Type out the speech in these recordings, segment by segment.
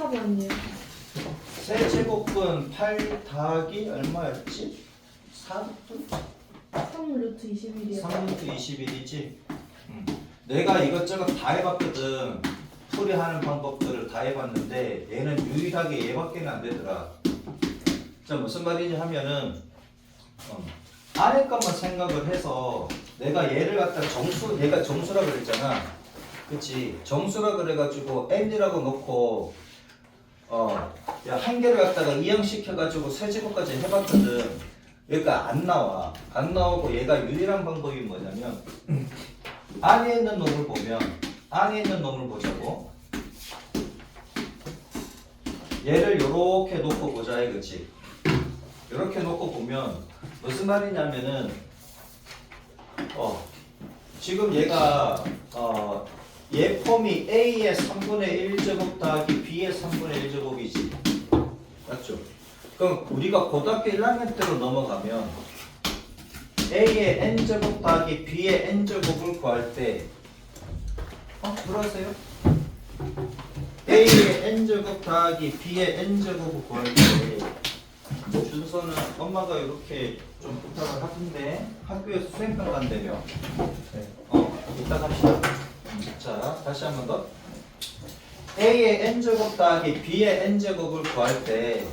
4번이요. 세제곱은 8 더하기 얼마였지? 4루트? 3루트 21이요. 3루트 21이지? 내가 이것저것 다 해봤거든. 풀이하는 방법들을 다 해봤는데 얘는 유일하게 얘밖에는 안 되더라. 자, 무슨 말이냐 하면은 안에 것만 생각을 해서 내가 얘를 갖다 얘가 정수라 그랬잖아. 그치? 정수라 그래가지고 n이라고 놓고 한 개를 갖다가 이항시켜가지고 세제곱까지 해봤거든. 얘가 안 나와. 안 나오고 얘가 유일한 방법이 뭐냐면 안에 있는 놈을 보자고. 얘를 요렇게 놓고 보자 이거지. 요렇게 놓고 보면 무슨 말이냐면은 지금 얘가 얘 폼이 A의 3분의 1제곱 더하기 B의 3분의 1제곱이지. 맞죠? 그럼 우리가 고등학교 1학년 때로 넘어가면 A의 n제곱 더하기 B의 n제곱을 구할 때 들어가세요. A의 n제곱 더하기 B의 n제곱을 구할 때 준서는 엄마가 이렇게 좀 부탁을 하던데 학교에서 수행평 간다며. 네. 이따 갑시다. 자, 다시 한 번 더. A의 n제곱 더하기 B의 n제곱을 구할 때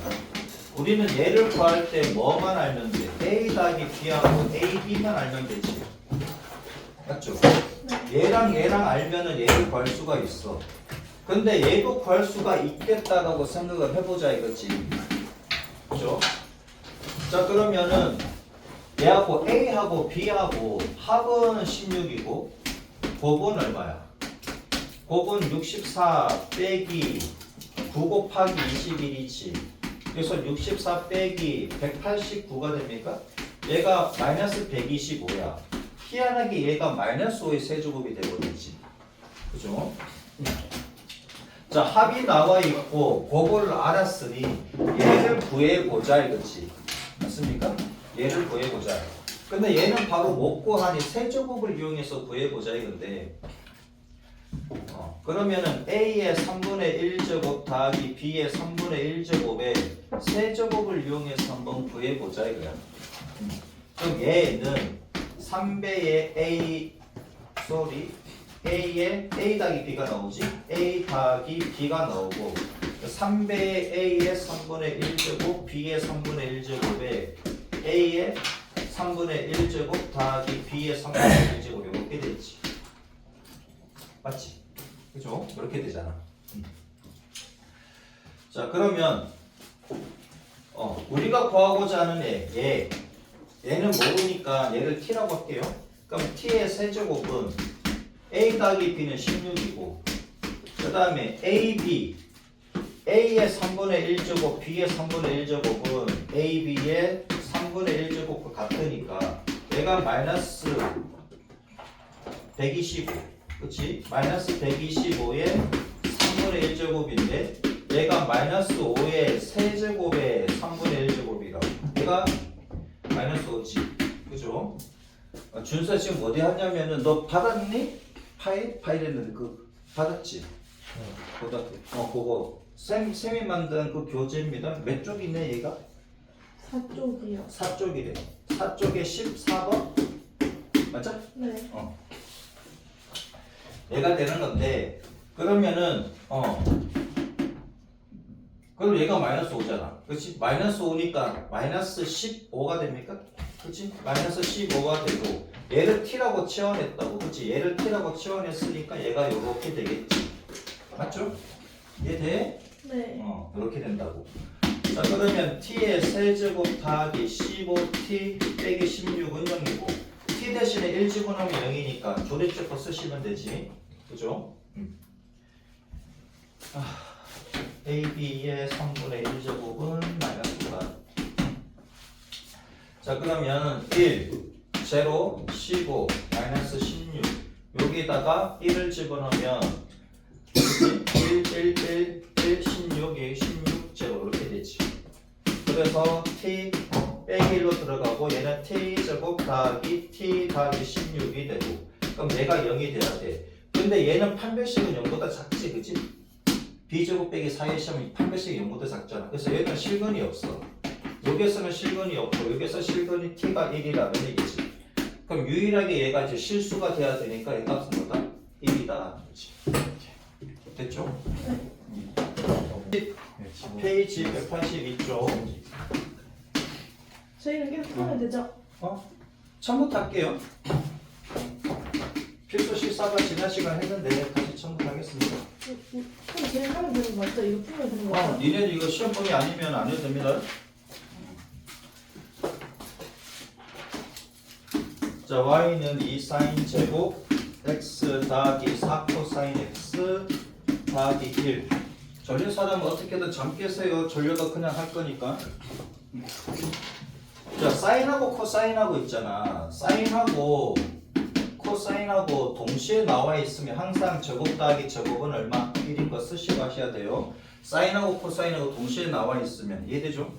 우리는 얘를 구할 때 뭐만 알면 돼? A 더하기 B하고 A, B만 알면 되지. 맞죠? 얘랑 알면은 얘를 구할 수가 있어. 근데 얘도 구할 수가 있겠다라고 생각을 해보자 이거지. 그죠? 자, 그러면은 얘하고 A하고 B하고 합은 16이고 곱은 얼마야? 곱은 64 빼기 9 곱하기 21이지. 그래서 64 빼기 189가 됩니까? 얘가 마이너스 125야. 희한하게 얘가 마이너스 5의 세제곱이 되버리지. 그죠? 자, 합이 나와 있고 곱을 알았으니 얘를 구해보자 이거지. 맞습니까? 얘를 구해보자. 근데 얘는 바로 못 구하니 세제곱을 이용해서 구해보자 이건데 그러면은 A의 3분의 1제곱 더하기 B의 3분의 1제곱에 세제곱을 이용해서 한번 구해보자 이거야. 그럼 얘는 3배의 A의 A 더하기 B가 나오지? A 더하기 B가 나오고 3배의 A의 3분의 1제곱 B의 3분의 1제곱에 A의 3분의 1제곱 더하기 B의 3분의 1제곱 이렇게 되지. 맞지? 그죠? 이렇게 되잖아. 자, 그러면 우리가 구하고자 하는 얘는 모르니까 얘를 t라고 할게요. 그럼 t의 세제곱은 a 더하기 b는 16이고 그 다음에 ab a의 3분의 1제곱 b의 3분의 1제곱은 ab의 3분의 1제곱과 같으니까 얘가 마이너스 125 그치? 마이너스 125의 3분의 1제곱인데 얘가 마이너스 5의 세제곱의 3분의 1제곱이라고. 얘가 마이너스 5지. 그죠? 준서 지금 어디 하냐면은 너 받았니? 파일 했는데 그 받았지? 고등학교. 그거 쌤이 만든 그 교재입니다. 몇 쪽이네 얘가? 4쪽이요. 4쪽이래. 4쪽에 14번? 맞죠? 네. 얘가 되는 건데 그러면은 그럼 얘가 마이너스 5잖아. 그렇지? 마이너스 5니까 마이너스 15가 됩니까? 그렇지? 마이너스 15가 되고 얘를 t라고 치환했다고. 그렇지? 얘를 t라고 치환했으니까 얘가 요렇게 되겠지. 맞죠? 이해돼? 네. 이렇게 된다고. 자, 그러면 t의 세제곱 더하기 15t 빼기 16은 0이고 t 대신에 1 집어넣으면 0이니까 조립제법 쓰시면 되지. 그죠? AB의 3분의 1제곱은 마이너스 5다. 자, 그러면 1, 0, 15, 마이너스 16 여기다가 1을 집어넣으면 1, 16이 16제곱 이렇게 되지. 그래서 t 빼기 1로 들어가고 얘는 t제곱 더하기 t 더하기 16이 되고 그럼 얘가 0이 돼야 돼. 근데 얘는 판별식은 0보다 작지 그치? b제곱 빼기 4의 시험이 8배씩 0보다 작잖아. 그래서 얘는 실근이 없어. 여기에서는 실근이 없고 여기서 실근이 t가 1이라는 얘기지. 그럼 유일하게 얘가 이제 실수가 돼야 되니까 얘 값은 뭐다? 1이다. 됐죠? 페이지 182쪽. 저희는 계속 하면 되죠? 처음부터 할게요. 필수 실사가 지난 시간 했는데 다시 처음부터 하겠습니다. 그럼 저희 하면 되는 거 맞죠? 이거 풀면 되는 거 맞죠? 니네 이거 시험범위 아니면 안 해도 됩니다. 자, y는 2 사인 제곱 x 더하기 4 코사인 x 더하기 1. 전려 사람은 어떻게든 잠 깨세요. 전려도 그냥 할 거니까. 자, 사인하고 코사인하고 있잖아. 사인하고 코사인하고 동시에 나와 있으면 항상 제곱 더하기 제곱은 얼마? 1인 거 쓰시고 하셔야 돼요. 사인하고 코사인하고 동시에 나와 있으면 이해되죠?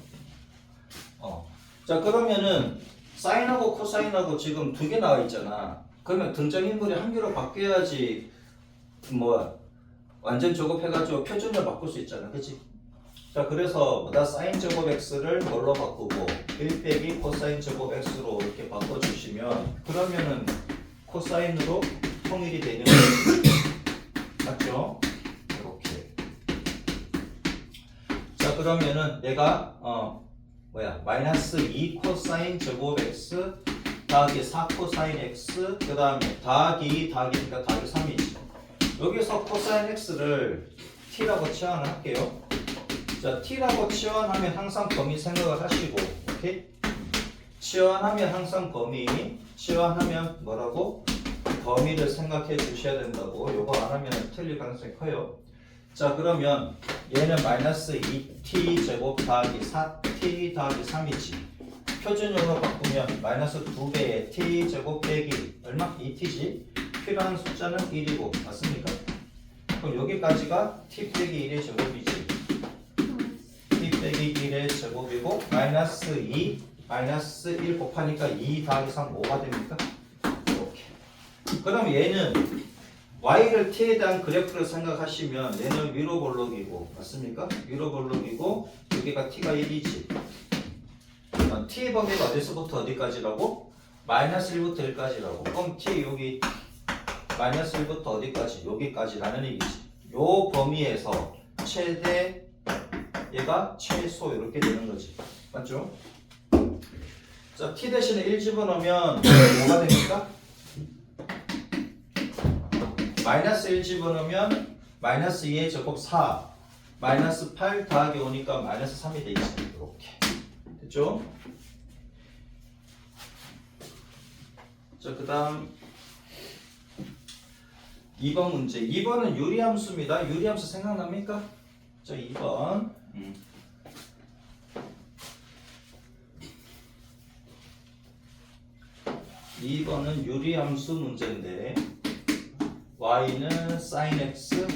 자, 그러면은 사인하고 코사인하고 지금 두 개 나와 있잖아. 그러면 등장인물이 한 개로 바뀌어야지 뭐 완전 제곱해가지고 표준을 바꿀 수 있잖아. 그치? 자, 그래서 뭐다 사인 제곱 x를 뭘로 바꾸고 1 빼기 코사인 제곱 x로 이렇게 바꿔주시면 그러면은 코사인으로 통일이 되는 거지. 맞죠? 이렇게. 자, 그러면은 얘가 마이너스 2 코사인 제곱 x 더하기 4 코사인 x 그 다음에 더하기 더하기니까 더하기 3이지. 여기서 코사인 x를 t라고 치환할게요. 자, t라고 치환하면 항상 범위 생각을 하시고, 오케이? 치환하면 항상 범위, 치환하면 뭐라고? 범위를 생각해 주셔야 된다고. 요거 안 하면 틀릴 가능성이 커요. 자, 그러면 얘는 마이너스 2t 제곱 더하기 4t 더하기 3이지. 표준형으로 바꾸면 마이너스 2배의 t 제곱 빼기 얼마? 2t지. 필요한 숫자는 1이고, 맞습니까? 그럼 여기까지가 t 빼기 1의 제곱이지. t 빼기 1의 제곱이고 마이너스 2 마이너스 1 곱하니까 2 더하기 3 5가 됩니까? 이렇게. 그럼 얘는 y를 t에 대한 그래프를 생각하시면 얘는 위로 볼록이고 맞습니까? 위로 볼록이고 여기가 t가 1이지. t 범위가 어디서부터 어디까지라고? 마이너스 1부터 1까지라고. 그럼 t 여기 마이너스 1부터 어디까지? 여기까지라는 얘기지. 요 범위에서 최대 얘가 최소 이렇게 되는 거지. 맞죠? 자, t 대신에 1 집어넣으면 뭐가 됩니까? 마이너스 1 집어넣으면 마이너스 2의 제곱 4 마이너스 8 더하기 5니까 마이너스 3이 되겠지. 이렇게. 됐죠? 자, 그 다음 2번 문제. 2번은 유리함수입니다. 유리함수 생각납니까? 자, 2번. 2번은 유리함수 문제인데 y는 sin x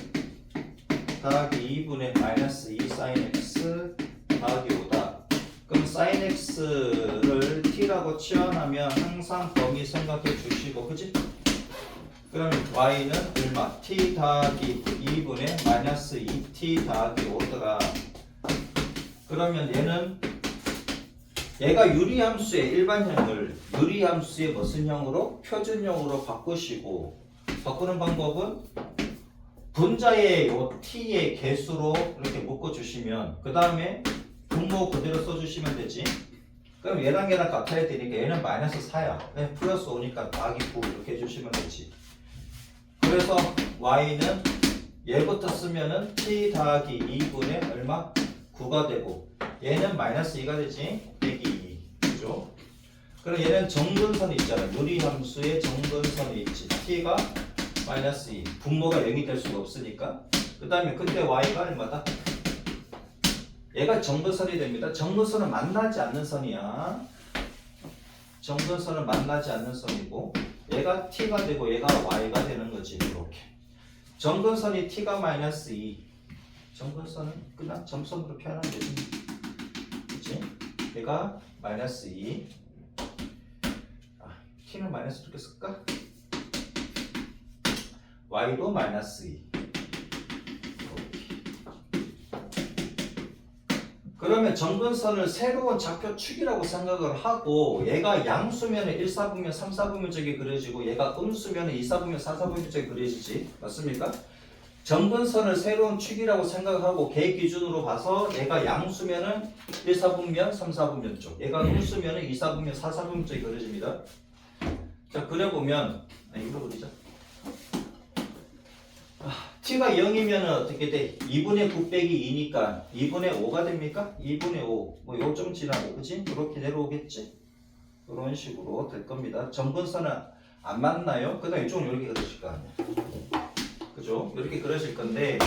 더하기 2분의 마이너스 2 sin x 더하기 5다. 그럼 sin x를 t라고 치환하면 항상 범위 생각해 주시고, 그치? 그럼 y는 얼마? t 더하기 2분의 마이너스 2t 더하기 5더라. 그러면 얘가 유리함수의 일반형을 유리함수의 무슨 형으로? 표준형으로 바꾸시고, 바꾸는 방법은 분자의 요 t의 개수로 이렇게 묶어주시면 그 다음에 분모 그대로 써주시면 되지. 그럼 얘랑 얘랑 같아야 되니까 얘는 마이너스 4야. 플러스 5니까 더하기 9 이렇게 해주시면 되지. 그래서 y는 얘부터 쓰면은 t 더하기 2분의 얼마? 9가 되고 얘는 마이너스 2가 되지. 빼기 2. 그죠? 그럼 얘는 정근선이 있잖아. 유리함수의 정근선이 있지. t가 마이너스 2. 분모가 0이 될 수가 없으니까. 그 다음에 그때 y가 얼마다? 얘가 정근선이 됩니다. 정근선은 만나지 않는 선이야. 정근선은 만나지 않는 선이고 얘가 t가 되고 얘가 y가 되는 거지. 이렇게. 정근선이 t가 마이너스 2. 정근선은 그냥 점선으로 표현하면 되지. 그치? 얘가 마이너스 2. t는 마이너스 이렇게 쓸까? y도 마이너스 2. 이렇게. 그러면 정근선을 새로운 좌표 축이라고 생각을 하고 얘가 양수면은 1, 4분면 3, 4분면적이 그려지고 얘가 음수면은 2, 4분면 4, 4분면적이 그려지지. 맞습니까? 정근선을 새로운 축이라고 생각하고 걔 기준으로 봐서 얘가 양수면은 1, 4분면 3, 4분면 쪽 얘가 음수면은 2, 4분면 4, 4분면적이 그려집니다. 자 그려보면 이거 그리자. t가 0이면 어떻게 돼? 2분의 9 빼기 2니까 2분의 5가 됩니까? 2분의 5 뭐 요점 지나고 그치? 이렇게 내려오겠지? 이런 식으로 될 겁니다. 정근선은 안 맞나요? 그 다음에 이쪽은 이렇게 그려질 거 아니야. 그죠? 이렇게 그려질 건데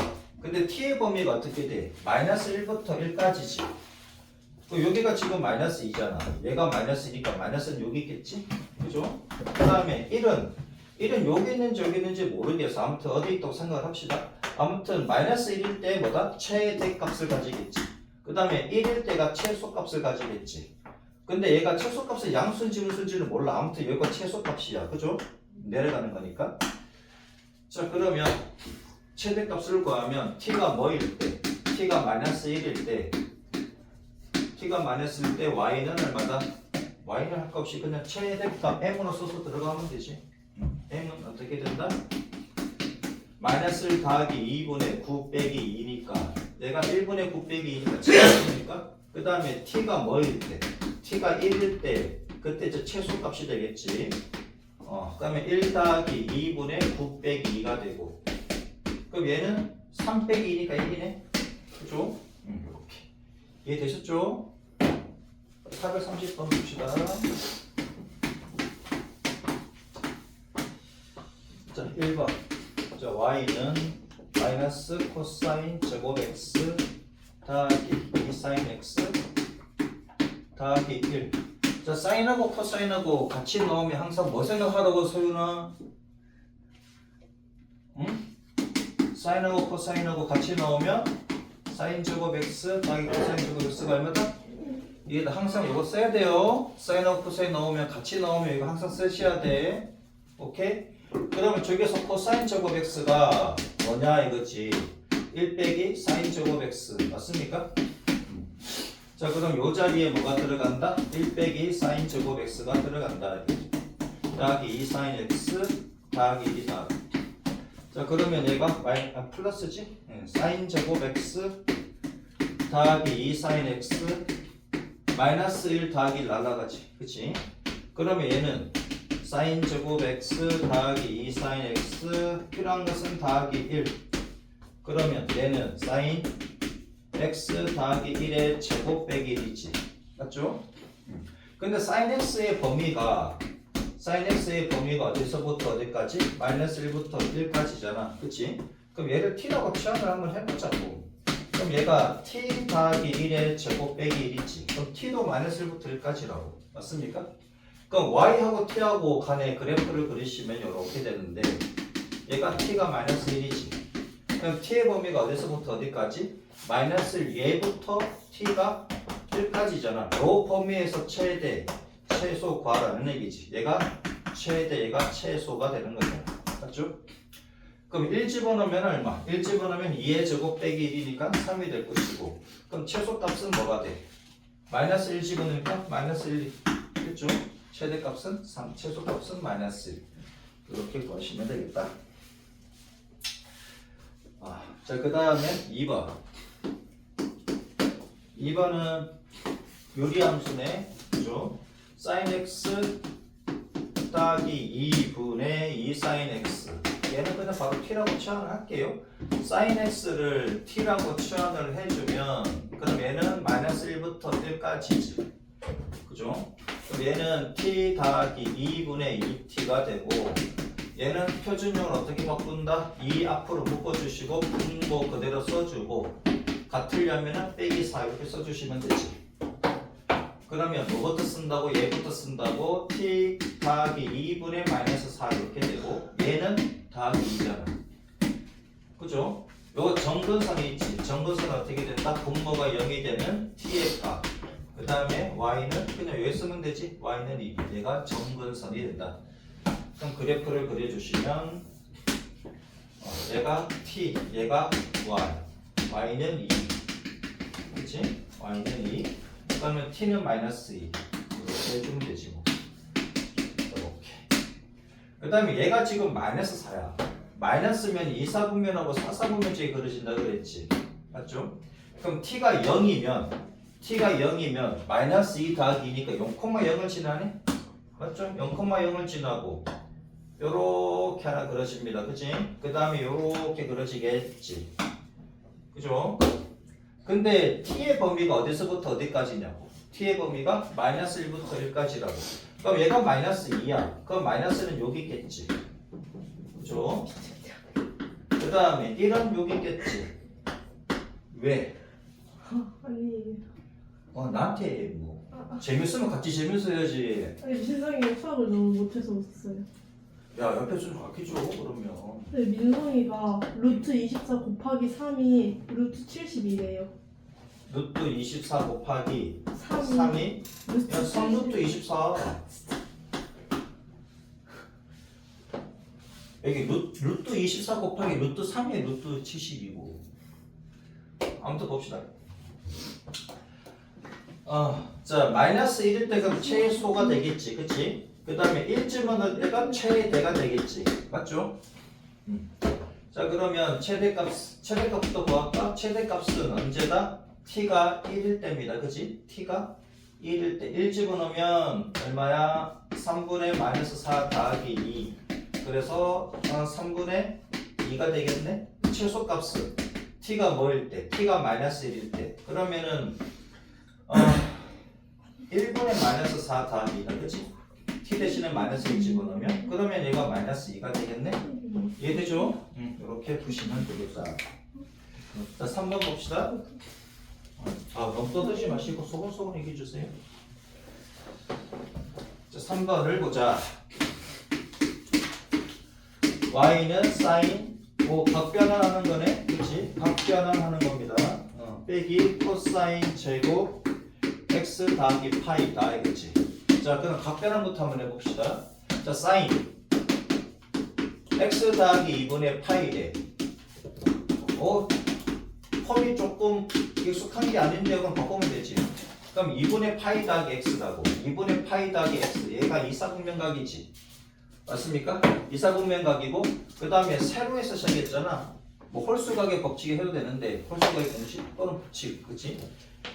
근데 t의 범위가 어떻게 돼? 마이너스 1부터 1까지지. 여기가 지금 마이너스 2잖아. 얘가 마이너스니까 마이너스는 여기 있겠지? 그죠? 그 다음에 1은 여기 있는지 여기 있는지 모르겠어. 아무튼 어디 있다고 생각을 합시다. 아무튼 마이너스 1일 때 뭐다? 최대값을 가지겠지. 그 다음에 1일 때가 최소값을 가지겠지. 근데 얘가 최소값을 양수인지 음수인지는 몰라. 아무튼 여기가 최소값이야. 그죠? 내려가는 거니까. 자 그러면 최대값을 구하면 t가 뭐일 때? t가 마이너스 1일 때 t가 마이너스 1일 때 y는 얼마다? y는 할 거 없이 그냥 최대값 m으로 써서 들어가면 되지. m은 어떻게 된다? 마이너스 1 더하기 2분의 9 빼기 2니까 얘가 1분의 9 빼기 2니까 7이니까 그 다음에 t가 뭐일 때? t가 1일 때 그때 이제 최소값이 되겠지. 그 다음에 1 더하기 2분의 9 빼기 2가 되고 그럼 얘는 3 빼기 2니까 1이네. 그죠? 이렇게 이해되셨죠? 430번 봅시다. 자 1번 자 y는 마이너스 코사인 제곱 x 더하기 2 사인 x 더하기 1. 자 사인하고 코사인하고 같이 넣으면 항상 뭐 생각하라고 소윤아? 응? 사인하고 코사인하고 같이 넣으면 사인 제곱 x 더하기 코사인 제곱 x가 얼마다? 이게 항상 이거 써야 돼요. 사인하고 코사인 넣으면 같이 넣으면 이거 항상 쓰셔야 돼. 오케이? 그러면 저기서 코사인 제곱 x가 뭐냐 이거지. 1 빼기 사인 제곱 x 맞습니까? 자 그럼 요 자리에 뭐가 들어간다? 1 빼기 사인 제곱 x가 들어간다. 더하기 2 사인 x 더하기 2다. 자 그러면 얘가 플러스지? 사인 제곱 x 더하기 2 사인 x 마이너스 1 더하기 1 날라가지. 그치? 그러면 얘는 사인 제곱 x 더하기 2 사인 x 필요한 것은 더하기 1. 그러면 얘는 사인 x 더하기 1의 제곱 빼기 1이지. 맞죠? 근데 사인 x의 범위가 어디서부터 어디까지? 마이너스 1부터 1까지잖아. 그치? 그럼 얘를 t라고 취합을 한번 해보자고. 그럼 얘가 t 더하기 1의 제곱 빼기 1이지. 그럼 t도 마이너스 1부터 1까지라고. 맞습니까? 그럼 y하고 t하고 간의 그래프를 그리시면 이렇게 되는데 얘가 t가 마이너스 1이지. 그럼 t의 범위가 어디서부터 어디까지? 마이너스 1부터 t가 1까지잖아. 이 범위에서 최대, 최소 구하라는 얘기지. 얘가 최대, 얘가 최소가 되는 거잖아. 맞죠? 그럼 1 집어넣으면 얼마? 1 집어넣으면 2의 제곱 빼기 1이니까 3이 될 것이고 그럼 최소값은 뭐가 돼? 마이너스 1 집어넣으니까 마이너스 1이 됐죠? 최대값은 3, 최소값은 마이너스 1 이렇게 구하시면 되겠다. 자, 그 다음에 2번 2번은 요리함수네. 그죠? sin x 더하기 2분의 2 sin x 얘는 그냥 바로 t라고 치환을 할게요. sin x를 t라고 치환을 해주면 그럼 얘는 마이너스 1부터 1까지지. 그죠? 그럼 얘는 t 더하기 2분의 2t가 되고 얘는 표준형을 어떻게 바꾼다? 2 앞으로 묶어주시고 분모 그대로 써주고 같으려면 빼기 4 이렇게 써주시면 되지. 그러면 뭐부터 쓴다고? 얘부터 쓴다고 t 더하기 2분의 마이너스 4 이렇게 되고 얘는 더하기 2잖아. 그죠? 요거 정근선이 있지. 정근선은 어떻게 된다? 분모가 0이 되는 t의 값. 그 다음에 y는 그냥 여기 쓰면 되지. y는 2. 얘가 정근선이 된다. 그럼 그래프를 그려주시면 얘가 t, 얘가 y, y는 2. 그치? y는 2. 그러면 t는 마이너스 2. 이렇게 해주면 되지 뭐. 이렇게. 그 다음에 얘가 지금 마이너스 4야. 마이너스면 2사분면하고 4사분면쪽이 그려진다 그랬지. 맞죠? 그럼 t가 0이면 마이너스 2 더하기 2니까 0,0을 지나네? 맞죠? 0,0을 지나고 요렇게 하나 그려집니다. 그치? 그 다음에 요렇게 그려지겠지. 그죠? 근데 t의 범위가 어디서부터 어디까지냐고. t의 범위가 마이너스 1부터 1까지라고. 그럼 얘가 마이너스 2야. 그럼 마이너스는 여기 있겠지. 그죠? 그 다음에 1은 여기 있겠지. 왜? 아니 나한테 뭐 재밌으면 같이 재밌어 해야지. 아니 민성이가 수학을 너무 못해서 웃었어요. 야 옆에 좀 가르쳐줘 그러면. 근데 민성이가 루트 24 곱하기 3이 루트 72래요. 루트 24 곱하기 3이 3이 루트 야 3루트 24 여기 루트 24 곱하기 루트 3이 루트 72고. 아무튼 봅시다. 자 마이너스 1일 때 그럼 최소가 되겠지. 그치? 그 다음에 1쯤은 얘가 최대가 되겠지. 맞죠? 자 그러면 최대값부터 구할까? 최대값은 언제다? t가 1일 때입니다. 그치? t가 1일 때 1 집어넣으면 얼마야? 3분의 마이너스 4 더하기 2. 그래서 3분의 2가 되겠네? 최소값은 t가 뭐일 때? t가 마이너스 1일 때. 그러면은 1분의 마이너스 4 더하기 2다. 그치? t 대신에 마이너스 1 집어넣으면 그러면 얘가 마이너스 2가 되겠네? 이해되죠? 이렇게 보시면 되겠다. 자 3번 봅시다. 너무 떠들지 마시고 소곤소곤 얘기해 주세요. 자 3번을 보자. y는 sin 각변환하는 거네. 그치? 각변환하는 겁니다. 빼기 코사인 제곱 x 더하기 파이다. 이거지. 자 그럼 각변환부터 한번 해봅시다. 자 sin x 더하기 2분의 파이래. 폼이 조금 익숙한 게 아닌데 그럼 바꾸면 되지. 그럼 2분의 파이 더하기 x라고. 2분의 파이 더하기 x. 얘가 이사분면각이지. 맞습니까? 이사분면각이고 그 다음에 세로에서 시작했잖아. 뭐 홀수각의 법칙이 해도 되는데 홀수각의 공식 또는 법칙. 그치?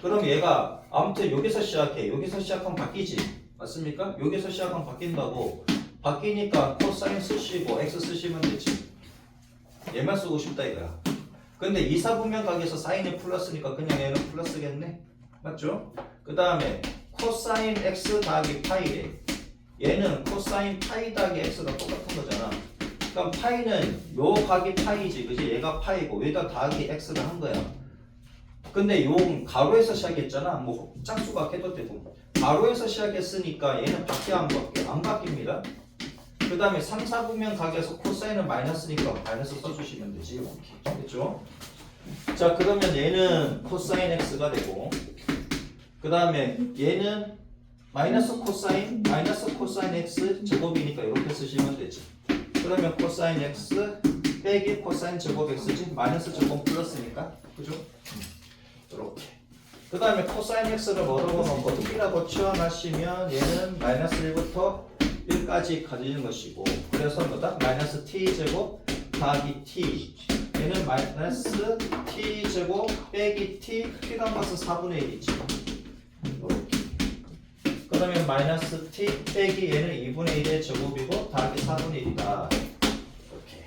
그럼 얘가 아무튼 여기서 시작해. 여기서 시작하면 바뀌지. 맞습니까? 여기서 시작하면 바뀐다고. 바뀌니까 코사인 쓰시고 x 쓰시면 되지. 얘만 쓰고 싶다 이거야. 근데 이사분면각에서 사인이 플러스니까 그냥 얘는 플러스겠네. 맞죠? 그 다음에 코사인 x 더하기 파이래. 얘는 코사인 파이 더하기 x가 똑같은 거잖아. 그럼 파이는 요 각이 파이지. 그지? 얘가 파이고 얘가 더하기 x를 한 거야. 근데 요 가로에서 시작했잖아. 뭐 짝수각 해도 되고. 가로에서 시작했으니까 얘는 밖에 안 바뀝니다. 그 다음에 3, 4분면 각에서 코사인은 마이너스니까 마이너스 써주시면 되지. 이렇게. 됐죠? 자 그러면 얘는 코사인 x가 되고 그 다음에 얘는 마이너스 코사인 x 제곱이니까 이렇게 쓰시면 되지. 그러면 코사인 x 빼기 코사인 제곱 x지. 마이너스 제곱 플러스니까. 그죠? 이렇게. 그 다음에 코사인 x를 뭐라고 놓고 1이라고 치환하시면 얘는 마이너스 1부터 1까지 가지는 것이고 그래서 뭐다? 마이너스 t 제곱 더하기 t. 얘는 마이너스 t 제곱 빼기 t t란 것은 4분의 1이지. 이렇게. 그러면 마이너스 t 빼기 얘는 2분의 1의 제곱이고 더하기 4분의 1이다. 이렇게.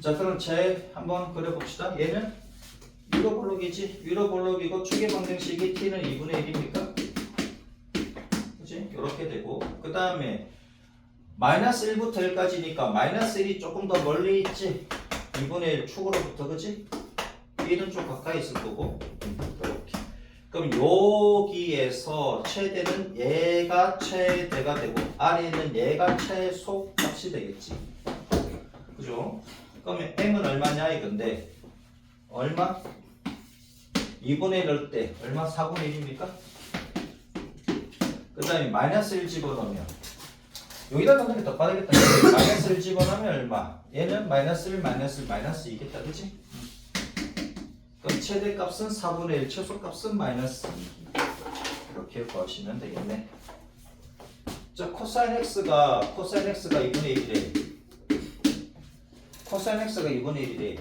자 그럼 제 한번 그려봅시다. 얘는 위로 볼록이지. 위로 볼록이고 축의 방정식이 t는 2분의 1입니까? 그치? 이렇게 되고 그 다음에 마이너스 1부터 1까지니까 마이너스 1이 조금 더 멀리 있지. 2분의 1 축으로부터. 그치? 1은 좀 가까이 있을 거고 이렇게. 그럼 여기에서 최대는 얘가 최대가 되고 아래에 있는 얘가 최소 값이 되겠지. 그죠? 그러면 m은 얼마냐 이건데 얼마? 2분의 1 넣을 때 얼마? 4분의 1입니까? 그 다음에 마이너스 1 집어넣으면 여기다 넣는 게 더 빠르겠다. 마이너스를 집어넣으면 얼마? 얘는 마이너스 1, 마이너스 1, 마이너스 2겠다. 그치? 그럼 최대값은 4분의 1, 최소값은 마이너스 2. 이렇게 구하시면 되겠네. 자, 코사인 x가 2분의 1이래. 코사인 x가 2분의 1이래.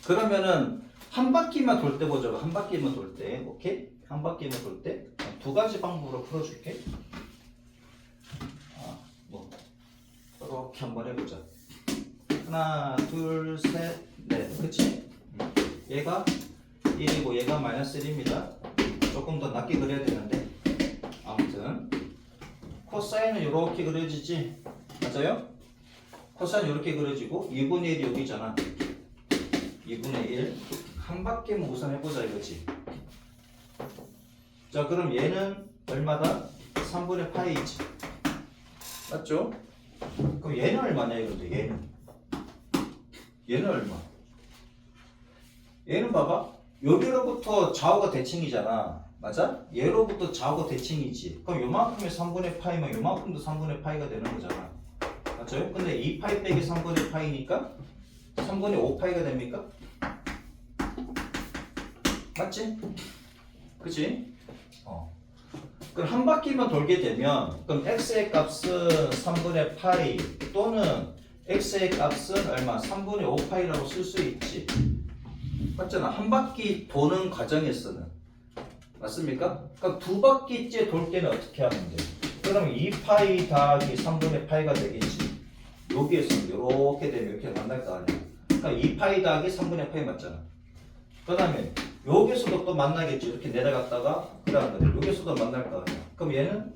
그러면은 한 바퀴만 돌 때 보자고. 한 바퀴만 돌 때. 오케이? 한 바퀴만 돌 때 두 가지 방법으로 풀어줄게. 이렇게 한번 해보자. 하나, 둘, 셋, 넷. 그치? 얘가 1이고 얘가 마이너스 1입니다. 조금 더 낮게 그려야 되는데 아무튼 코사인은 이렇게 그려지지? 맞아요? 코사인 이렇게 그려지고 2분의 1이 여기잖아. 2분의 1 한 바퀴만 우선 해보자 이거지. 자, 그럼 얘는 얼마다? 3분의 파이지. 맞죠? 그럼 얘는 얼마냐 이건데 얘는 얼마? 얘는 봐봐. 여기로부터 좌우가 대칭이잖아. 맞아? 얘로부터 좌우가 대칭이지. 그럼 요만큼의 3분의 파이면 요만큼도 3분의 파이가 되는 거잖아. 맞죠? 근데 2파이 빼기 3분의 파이니까 3분의 5파이가 됩니까? 맞지? 그치? 그럼 한 바퀴만 돌게 되면 그럼 x의 값은 3분의 파이 또는 x의 값은 얼마? 3분의 5파이라고 쓸 수 있지. 맞잖아. 한 바퀴 도는 과정에서는. 맞습니까? 그럼 두 바퀴째 돌 때는 어떻게 하면 돼? 그럼 2파이 더하기 3분의 파이가 되겠지. 여기에서는 이렇게 되면 이렇게 만날 거 아니야. 그러니까 2파이 더하기 3분의 파이 맞잖아. 그 다음에 여기서도 또 만나겠지. 이렇게 내려갔다가 그다음 여기서도 만날 거 아니야. 그럼 얘는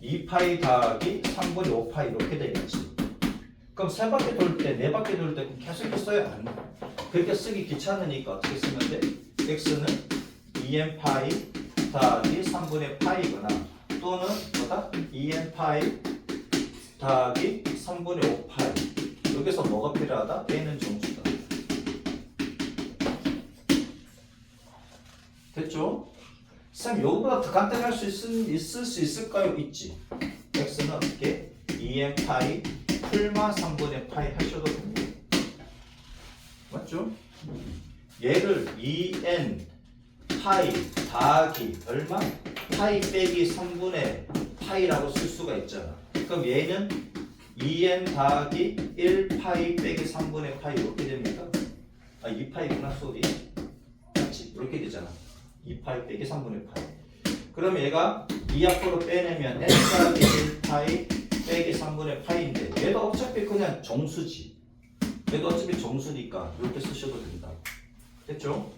2파이 더하기 3분의 5파이 이렇게 되겠지. 그럼 세 바퀴 돌 때, 네 바퀴 돌 때 계속 이렇게 써야 안 돼. 그렇게 쓰기 귀찮으니까 어떻게 쓰면 돼? x는 2n 파이 더하기 3분의 파이거나 또는 뭐다? 2n 파이 더하기 3분의 5파이. 여기서 뭐가 필요하다? n은 정수다. 됐죠? 쌤, 요거보다 더 간단할 수 있을 수 있을까요? 있지. x는 어떻게? 2n 파이 풀마 3분의 파이 하셔도 됩니다. 맞죠? 얘를 2n 파이 더하기 얼마? 파이 빼기 3분의 파이라고 쓸 수가 있잖아. 그럼 얘는 2n 더하기 1 파이 빼기 3분의 파이 이렇게 됩니까? 2파이구나 소리. 맞지? 이렇게 되잖아. 2파이 빼기 3분의 파이. 그럼 얘가 2 앞으로 빼내면 n 더하기 1파이 빼기 3분의 파이인데 얘도 어차피 그냥 정수지. 얘도 어차피 정수니까 이렇게 쓰셔도 된다. 됐죠?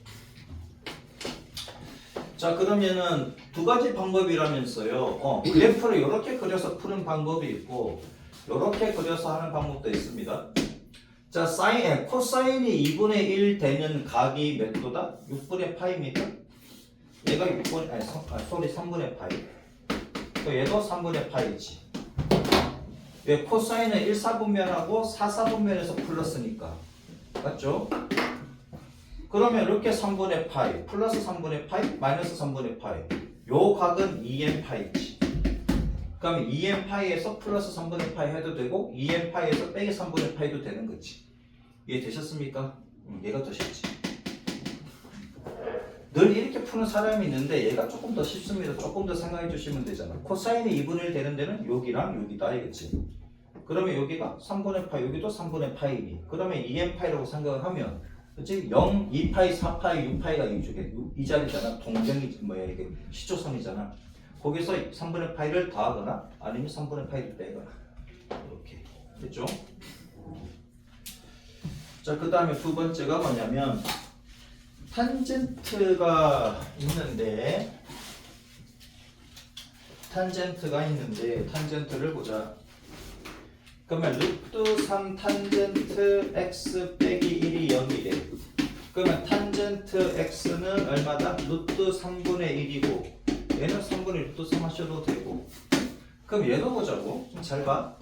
자, 그러면은 두 가지 방법이라면서요. 그래프를 이렇게 그려서 푸는 방법이 있고 이렇게 그려서 하는 방법도 있습니다. 자, 코사인이 2분의 1 되는 각이 몇 도다? 6분의 파이입니까? 얘가 3분의 파이. 또 얘도 3분의 파이지. 왜? 코사인은 1, 4분면하고 4, 4분면에서 플러스니까. 맞죠? 그러면 이렇게 3분의 파이, 플러스 3분의 파이, 마이너스 3분의 파이. 요 각은 2n 파이지. 그러면 2n 파이에서 플러스 3분의 파이 해도 되고 2n 파이에서 빼기 3분의 파이도 되는 거지. 이해되셨습니까? 얘가 더 쉽지. 늘 이렇게 푸는 사람이 있는데 얘가 조금 더 쉽습니다. 조금 더 생각해 주시면 되잖아. 코사인이 2분의 1 되는 데는 여기랑 여기다 알겠지? 그러면 여기가 3분의 파이, 여기도 3분의 파이니. 그러면 2n 파이라고 생각을 하면 그치? 0, 2파이, 4파이, 6파이가 이쪽에 이 자리잖아. 동정이 뭐야 이게 시초선이잖아. 거기서 3분의 파이를 더하거나 아니면 3분의 파이를 빼거나 이렇게 됐죠? 자, 그 다음에 두 번째가 뭐냐면 탄젠트가 있는데 탄젠트를 보자. 그러면 루트 3 탄젠트 x 빼기 1이 0이래. 그러면 탄젠트 x는 얼마다? 루트 3분의 1이고 얘는 3분의 루트 3 하셔도 되고. 그럼 얘도 보자고. 좀 잘 봐.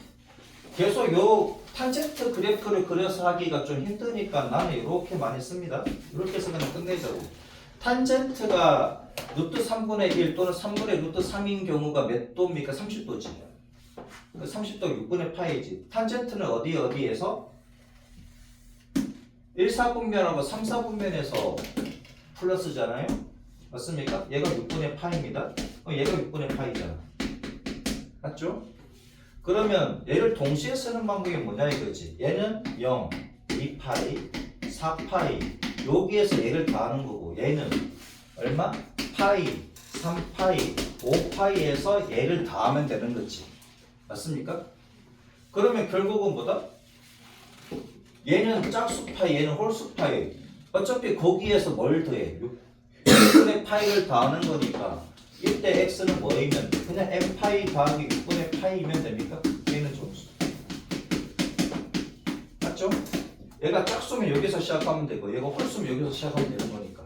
계속 요 탄젠트 그래프를 그려서 하기가 좀 힘드니까 나는 이렇게 많이 씁니다. 이렇게 해서 그냥 끝내자고. 탄젠트가 루트 3분의 1 또는 3분의 루트 3인 경우가 몇 도입니까? 30도지. 그 30도 6분의 파이지. 탄젠트는 어디에서? 1, 4분면하고 3, 4분면에서 플러스잖아요? 맞습니까? 얘가 6분의 파이입니다. 얘가 6분의 파이잖아. 맞죠? 그러면 얘를 동시에 쓰는 방법이 뭐냐 이거지. 얘는 0, 2파이, 4파이 여기에서 얘를 더하는 거고 얘는 얼마? 파이, 3파이, 5파이에서 얘를 더하면 되는 거지. 맞습니까? 그러면 결국은 뭐다? 얘는 짝수파이, 얘는 홀수파이. 어차피 거기에서 뭘 더해? 6분의 파이를 더하는 거니까 이때 x는 뭐이면 그냥 n파이 더하기 6분의 파이면 됩니까? 얘는 정수. 맞죠? 얘가 짝수면 여기서 시작하면 되고 얘가 홀수면 여기서 시작하면 되는 거니까.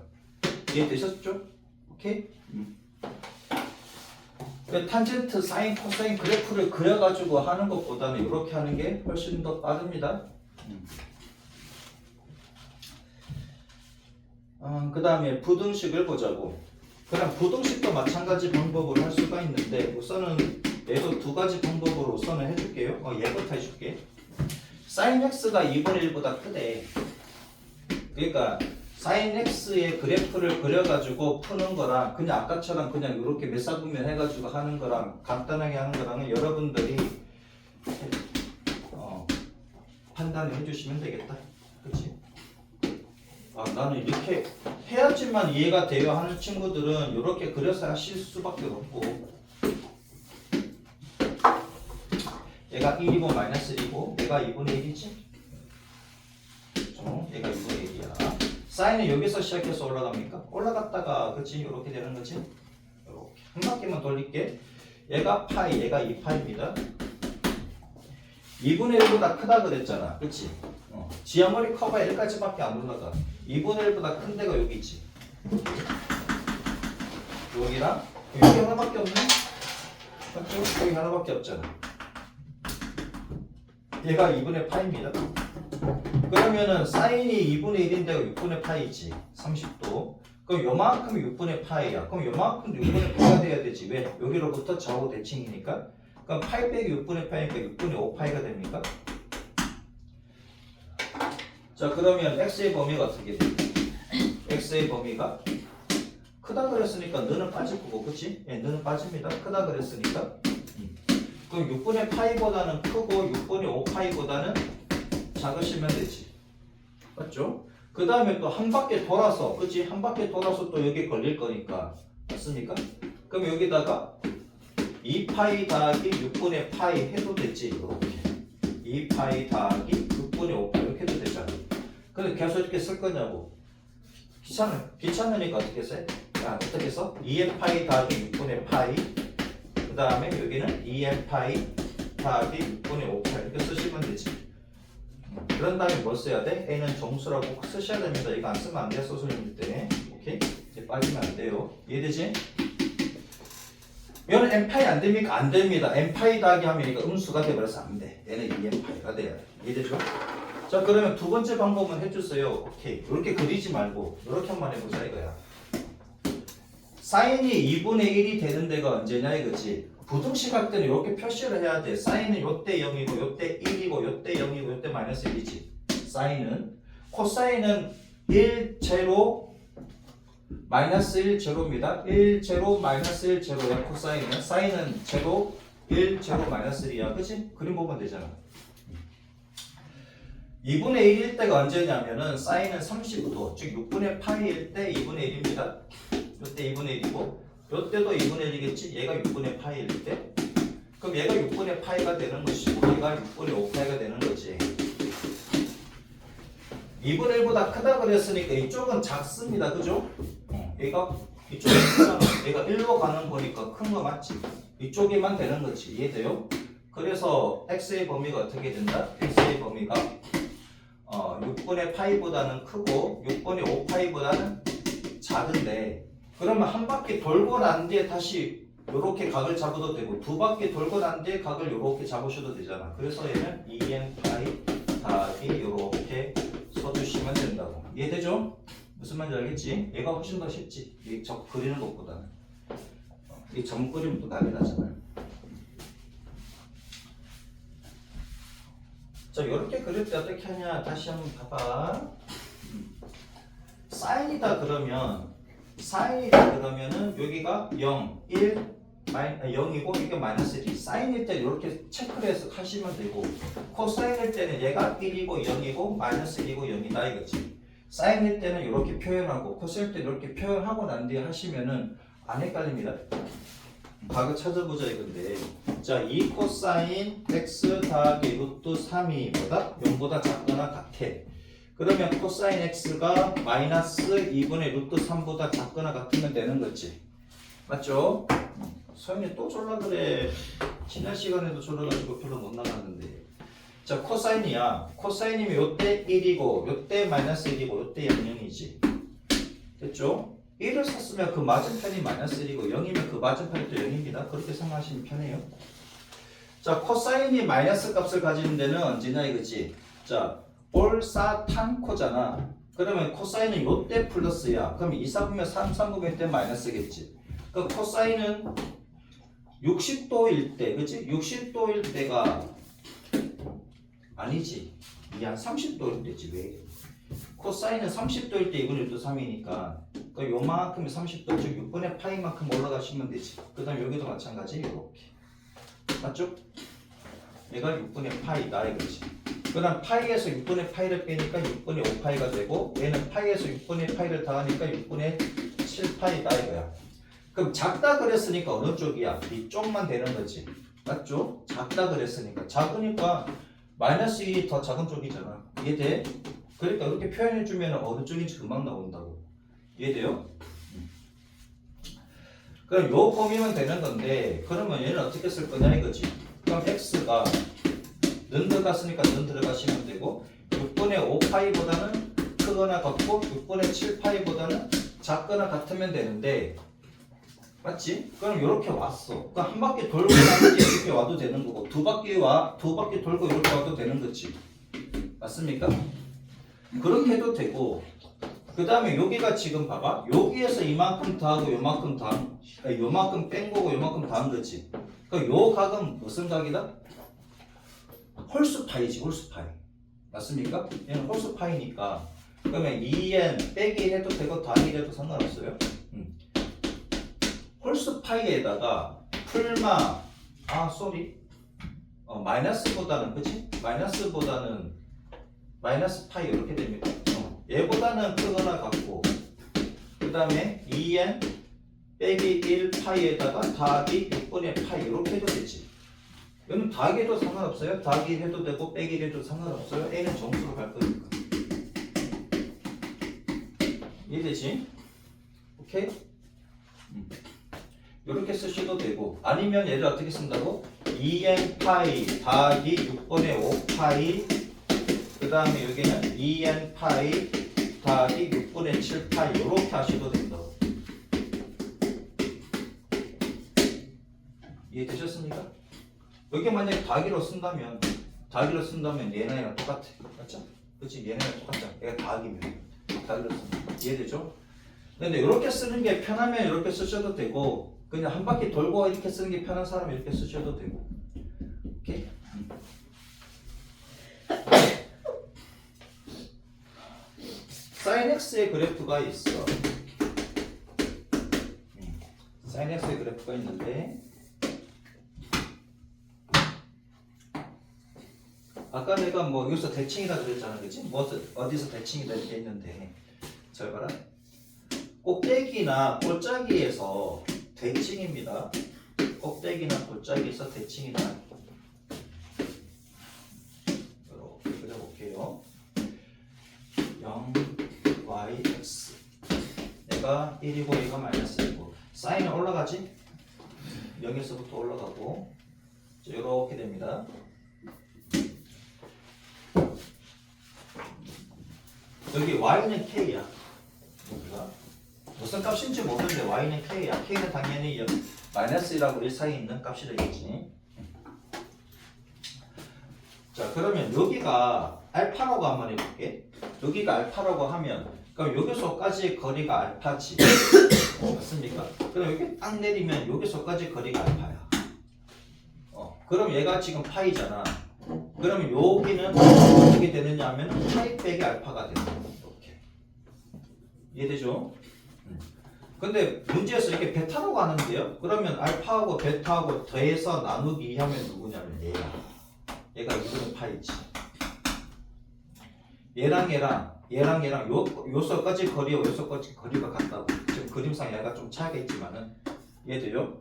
이해되셨죠? 오케이? 탄젠트, 사인, 코사인 그래프를 그려가지고 하는 것보다는 이렇게 하는 게 훨씬 더 빠릅니다. 그 다음에 부등식을 보자고. 그럼 부등식도 마찬가지 방법으로 할 수가 있는데 우선은 얘도 두 가지 방법으로 우선은 해줄게요. 얘부터 해줄게. sin x가 2분의 1보다 크대. 그러니까 sin x의 그래프를 그려가지고 푸는 거랑 그냥 아까처럼 그냥 이렇게 몇 사분면 해가지고 하는 거랑 간단하게 하는 거랑은 여러분들이 판단을 해주시면 되겠다. 그치? 나는 이렇게 해야지만 이해가 돼요 하는 친구들은 이렇게 그려서 하실 수밖에 없고 얘가 1이고 마이너스 1이고 얘가 2분의 1이지? 얘가 2분의 1이야. 사인은 여기서 시작해서 올라갑니까? 올라갔다가 그치? 이렇게 되는 거지? 이렇게 한 바퀴만 돌릴게. 얘가 파이, 얘가 2파입니다. 2분의 1보다 크다 그랬잖아. 그치? 지하머리 커버 1까지밖에 안 올라가. 2분의 1보다 큰 데가 여기 있지. 여기랑 여기 하나밖에 없네? 맞죠? 여기 하나밖에 없잖아. 얘가 2분의 파입니다. 그러면은 사인이 2분의 1인데가 6분의 파이지. 30도. 그럼 요만큼이 6분의 파이야. 그럼 요만큼 6분의 파이가 돼야 되지. 왜? 여기로부터 좌우 대칭이니까. 그럼 파이 빼기 6분의 파이니까 6분의 5파이가 됩니까? 자 그러면 x의 범위가 어떻게 돼? x의 범위가 크다 그랬으니까 너는 빠질 거고 그치? 예, 너는 빠집니다. 크다 그랬으니까 그럼 6분의 파이보다는 크고 6분의 5파이보다는 작으시면 되지. 맞죠? 그 다음에 또 한 바퀴 돌아서 그치? 한 바퀴 돌아서 또 여기 걸릴 거니까 맞습니까? 그럼 여기다가 2파이 더하기 6분의 파이 해도 되지. 이렇게 2파이 더하기 6분의 5파이 이렇게 해도 되잖아. 근데 계속 이렇게 쓸 거냐고. 귀찮으니까 어떻게 써? 어떻게 써? 2n파이 더하기 6분의 파이 그 다음에 여기는 2n파이 더하기 6분의 5파이 이렇게 쓰시면 되지. 그런 다음에 뭐 써야 돼? a는 정수라고 꼭 쓰셔야 됩니다. 이거 안 쓰면 안 돼요. 소수님들 때. 오케이? 이제 빠지면 안 돼요. 이해되지? 얘는 n파이 안 됩니까? 안 됩니다. n파이 더하기 하면 이거 음수가 돼버려서 안 돼. 얘는 2n파이가 돼야 돼. 이해되죠? 자 그러면 두 번째 방법은 해주세요. 오케이. 이렇게 그리지 말고 이렇게 한번 해보자 이거야. 사인이 2분의 1이 되는 데가 언제냐 이거지. 부등식 할 때는 이렇게 표시를 해야 돼. 사인은 요때 0이고 요때 1이고 요때 0이고 요때 마이너스 1이지. 사인은 코사인은 1, 제로 마이너스 1, 제로입니다. 1, 제로, 마이너스 1, 제로야 코사인은. 사인은 제로, 1, 제로, 마이너스 1이야. 그치? 그림 보면 되잖아. 2분의 1일 때가 언제냐면은 사인은 30도 즉 6분의 파이일 때 2분의 1입니다. 요때 2분의 1이고 요때도 2분의 1이겠지. 얘가 6분의 파이일 때 그럼 얘가 6분의 파이가 되는 것이고 얘가 6분의 5파이가 되는 거지. 2분의 1보다 크다 그랬으니까 이쪽은 작습니다. 그죠? 얘가 이쪽이 크잖아. 얘가 1로 가는 거니까 큰 거 맞지? 이쪽에만 되는 거지. 이해돼요? 그래서 x의 범위가 어떻게 된다? x의 범위가 6분의 파이보다는 크고 6분의 5파이보다는 작은데 그러면 한 바퀴 돌고 난 뒤에 다시 이렇게 각을 잡아도 되고 두 바퀴 돌고 난 뒤에 각을 이렇게 잡으셔도 되잖아. 그래서 얘는 2n 파이 더하기 이렇게 써주시면 된다고. 이해되죠? 무슨 말인지 알겠지? 얘가 훨씬 더 쉽지. 이 점 그리는 것보다는. 이 점 그리면 또 난리 나잖아요. 자, 이렇게 그릴 때 어떻게 하냐? 다시 한번 봐봐. 사인이다 그러면은 여기가 0, 1, 0이고 이게 마이너스 1. 사인일 때 이렇게 체크를 해서 하시면 되고, 코사인일 때는 얘가 1이고 0이고 마이너스 1이고 0이다 이거지. 사인일 때는 이렇게 표현하고 코사인일 때는 이렇게 표현하고 난 뒤에 하시면은 안 헷갈립니다. 각을 찾아보자 이건데, 자, 2 코사인 x 더하기 루트 3이 뭐다? 0보다 작거나 같아. 그러면 코사인 x가 마이너스 2분의 루트 3보다 작거나 같으면 되는 거지. 맞죠? 소연이 또 졸라 그래. 지난 시간에도 졸라가지고 별로 못 나갔는데. 자, 코사인이야. 코사인이면 요때 1이고 요때 마이너스 1이고 요때 0이지. 됐죠? 1을 샀으면 그 맞은편이 마이너스 1이고 0이면 그 맞은편이 또 0입니다. 그렇게 생각하시면 편해요. 자, 코사인이 마이너스 값을 가지는 데는 언제냐 이거지. 자, 올사탄코잖아. 그러면 코사인은 요때 플러스야. 그럼 2, 4분면 3, 3분면 때 마이너스겠지. 그 코사인은 60도일 때, 그치? 60도일 때가 아니지. 미안, 30도일 때지. 왜? 코사인은 30도일 때 2분의 루트 3이니까 그 요만큼이 30도, 즉 6분의 파이만큼 올라가시면 되지. 그 다음 여기도 마찬가지. 이렇게. 맞죠? 얘가 6분의 파이다 이거지. 그 다음 파이에서 6분의 파이를 빼니까 6분의 5파이가 되고, 얘는 파이에서 6분의 파이를 더하니까 6분의 7파이다 이거야. 그럼 작다 그랬으니까 어느 쪽이야? 이쪽만 되는 거지. 맞죠? 작다 그랬으니까. 작으니까 마이너스 2 더 작은 쪽이잖아. 이해돼? 그러니까 이렇게 표현해주면 어느 쪽인지 금방 나온다고. 이해돼요? 그럼 요 범위면 되는 건데, 그러면 얘는 어떻게 쓸 거냐 이거지. 그럼 x가 는 들어갔으니까 는 들어가시면 되고, 6분의 5파이보다는 크거나 같고 6분의 7파이보다는 작거나 같으면 되는데, 맞지? 그럼 이렇게 왔어. 그러니까 한 바퀴 돌고 나면 이렇게 와도 되는 거고, 두 바퀴 돌고 이렇게 와도 되는 거지. 맞습니까? 그렇게 해도 되고, 그 다음에 여기가 지금 봐봐. 여기에서 이만큼 더하고 요만큼 더한, 요만큼 뺀 거고 요만큼 더한 거지. 그러니까 요 각은 무슨 각이다? 홀수파이지, 홀수파이. 맞습니까? 얘는 홀수파이니까. 그러면 2n 빼기 해도 되고 더하기 해도 상관없어요. 홀수파이에다가 풀마, 마이너스보다는, 그치? 마이너스보다는 마이너스 파이 이렇게 됩니다. 얘보다는 크거나 같고, 그 다음에 2n 빼기 1파이에다가 더하기 6분의 파이 이렇게 해도 되지. 얘는 더하기 해도 상관없어요. 더하기 해도 되고 빼기 해도 상관없어요. a는 정수로 갈 거니까. 이해되지? 오케이? 이렇게 쓰셔도 되고, 아니면 얘를 어떻게 쓴다고? 2n 파이 더하기 6분의 5파이, 그 다음에 여기는 2n 파이 더하기 6분의 7파이 이렇게 하셔도 된다고. 이해되셨습니까? 여기 만약에 더하기로 쓴다면 얘네랑 똑같아. 맞죠? 그치? 얘네랑 똑같잖아. 얘가 더하기면 더하기로 쓴다. 이해되죠? 근데 이렇게 쓰는 게 편하면 이렇게 쓰셔도 되고, 그냥 한 바퀴 돌고 이렇게 쓰는 게 편한 사람은 이렇게 쓰셔도 되고. 오케이? sin x의 그래프가 있어. sin x의 그래프가 있는데, 아까 내가 뭐 여기서 대칭이라 그랬잖아, 그치? 뭐 어디서 대칭이다 이렇게 했는데, 잘 봐라. 꼭대기나 골짜기에서 대칭입니다. 꼭대기나 골짜기에서 대칭이다. 이렇게 그려볼게요. 0, y, x. 얘가 1이고 얘가 마이너스 1이고. 사인은 올라가지? 0에서부터 올라가고. 이렇게 됩니다. 여기 y는 k야. 여기가 무슨 값인지 모르는데 y는 k야. k는 당연히 마이너스 1하고 1 사이에 있는 값이 되겠지. 자, 그러면 여기가 알파라고 한번 해볼게. 여기가 알파라고 하면, 그럼 여기서까지 거리가 알파지. 맞습니까? 그럼 여기 딱 내리면 여기서까지 거리가 알파야. 그럼 얘가 지금 파이잖아. 그러면 여기는 어떻게 되느냐 하면 파이 빼기 알파가 되는 거예요. 이렇게. 이해되죠? 근데 문제에서 이게 베타라고 하는데요. 그러면 알파하고 베타하고 더해서 나누기 하면 누구냐면 얘야. 얘가 2분의 파이지. 얘랑 요서까지 거리와 요서까지 거리가 같다고. 지금 그림상 얘가 좀 차이가 있지만은 이해돼요?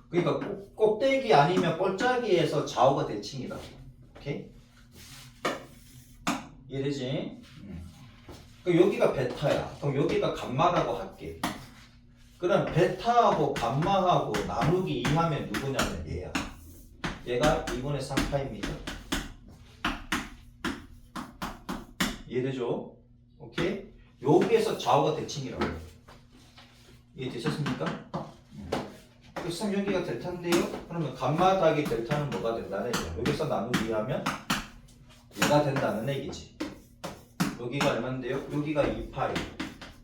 그러니까 꼭대기 아니면 꼴짜기에서 좌우가 대칭이라고. 오케이? 이해되지? 그럼 여기가 베타야. 그럼 여기가 감마라고 할게. 그럼 베타하고 감마하고 나누기 2 하면 누구냐면 얘야. 얘가 2분의 3파입니다. 이해되죠? 오케이? 여기에서 좌우가 대칭이라고. 이해되셨습니까? 그래서 여기가 델타인데요? 그러면 감마 더하기 델타는 뭐가 된다는 얘기야. 여기서 나누기 하면 얘가 된다는 얘기지. 여기가 얼마인데요? 여기가 2파이,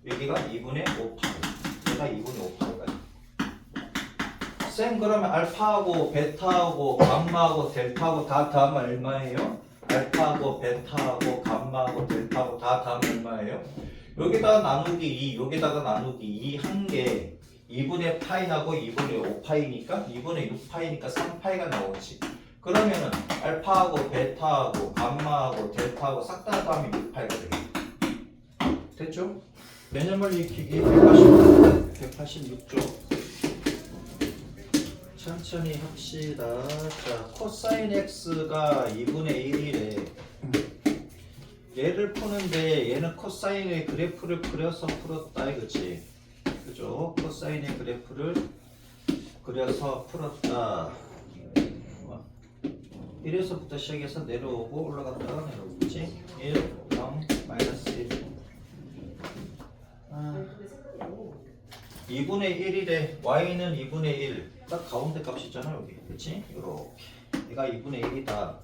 여기가 2분의 5파이, 얘가 2분의 5파이가. 쌤 그러면 알파하고 베타하고 감마하고 델타하고 다 더하면 얼마예요? 알파하고 베타하고 감마하고 델타하고 다 더하면 얼마예요? 여기다가 나누기 2, 여기다가 나누기 2 한 게 2분의 파이하고 2분의 5파이니까 2분의 6파이니까 3파이가 나오지. 그러면은 알파하고 베타하고 감마하고 델타하고 싹 다 더하면 6파이가 되겠다. 됐죠? 매년물 익히기 186조. 천천히 합시다. 자, 코사인 x가 2분의 1이래. 얘를 푸는데 얘는 코사인의 그래프를 그려서 풀었다 이거지. 그죠? 코사인의 그래프를 그려서 풀었다. 1에서부터 시작해서 내려오고 올라갔다가 내려오겠지. 1, 0, 마이너스 1. 2분의 1이래. y는 2분의 1. 딱 가운데 값이 있잖아 여기. 그치? 요렇게. 얘가 2분의 1이다.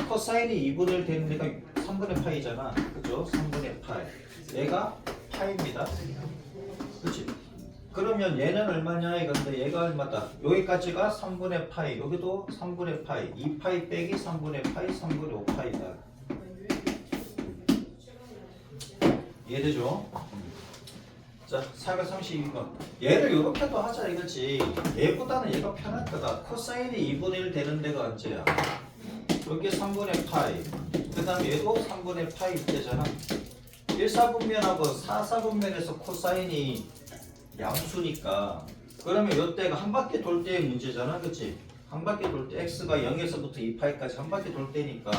코사인이 2분의 1 되는 데가 3분의 파이잖아. 그죠? 3분의 파이. 얘가 파이입니다. 그치? 그러면 얘는 얼마냐 이건데 얘가 얼마다? 여기까지가 3분의 파이. 여기도 3분의 파이. 2파이 빼기 3분의 파이, 3분의 5파이다. 이해되죠? 자, 432번. 얘를 이렇게도 하자 이거지. 얘보다는 얘가 편할 거다. 코사인이 2분의 1 되는 데가 언제야? 여기 3분의 파이. 그 다음에 얘도 3분의 파이 되잖아. 1사분면하고 4사분면에서 코사인이 양수니까 그러면 이때가 한 바퀴 돌 때의 문제잖아. 그치? 한 바퀴 돌 때 x가 0에서부터 2파이까지 한 바퀴 돌 때니까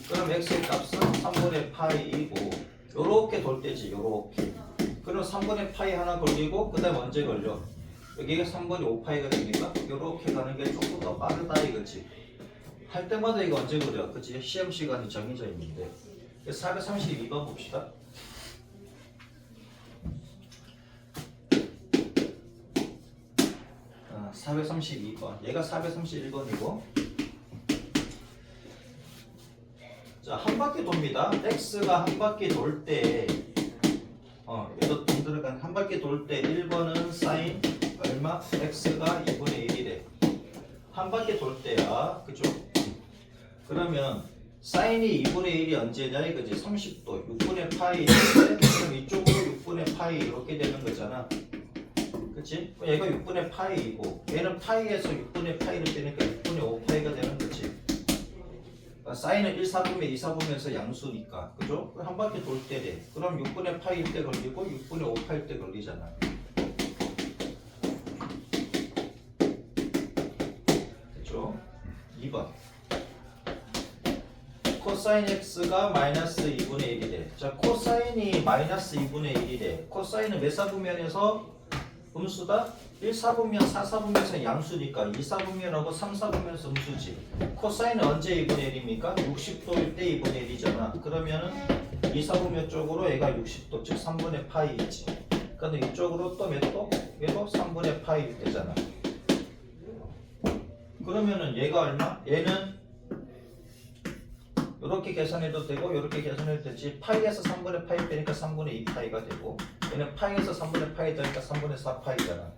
그럼 x의 값은 3분의 파이이고 요렇게 돌 때지. 요렇게. 그럼 3분의 파이 하나 걸리고 그 다음에 언제 걸려? 여기가 3분의 5파이가 되니까 요렇게 가는 게 조금 더 빠르다 이거지. 할 때마다 이거 언제 그려? 그치? 시험 시간이 정해져 있는데 432번 봅시다. 아, 432번. 얘가 431번이고 자, 한 바퀴 돕니다. x가 한 바퀴 돌 때 얘도 동 들어간 한 바퀴 돌 때 1번은 사인 얼마? x가 2분의 1이래. 한 바퀴 돌 때야. 그죠? 그러면 사인이 2분의 1이 언제냐 이거지. 30도 6분의 파이 그럼 이쪽으로 6분의 파이 이렇게 되는 거잖아. 그치? 얘가 6분의 파이이고 얘는 파이에서 6분의 파이를 빼니까 6분의 5파이가 되는 거지. 그러니까 사인은 1사분면 2사분면에서 양수니까. 그죠? 한 바퀴 돌 때 돼. 그럼 6분의 파이일 때 걸리고 6분의 5파일 때 걸리잖아. 됐죠? 2번. 코사인 x가 마이너스 2분의 1이래. 자, 코사인이 마이너스 2분의 1이래. 코사인은 몇 사분면에서 음수다? 1사분면, 4사분면에서 양수니까 2사분면하고 3사분면에서 음수지. 코사인은 언제 2분의 1입니까? 60도일 때 2분의 1이잖아. 그러면은 2사분면 쪽으로 얘가 60도, 즉 3분의 파이있지. 그런데 이쪽으로 또 몇 도? 얘도 3분의 파이일 때잖아. 그러면은 얘가 얼마? 얘는 이렇게 계산해도 되고 이렇게 계산해도 되지. 파이에서 3분의 파이 빼니까 3분의 2파이가 되고 얘는 파이에서 3분의 파이 되니까 3분의 4파이잖아.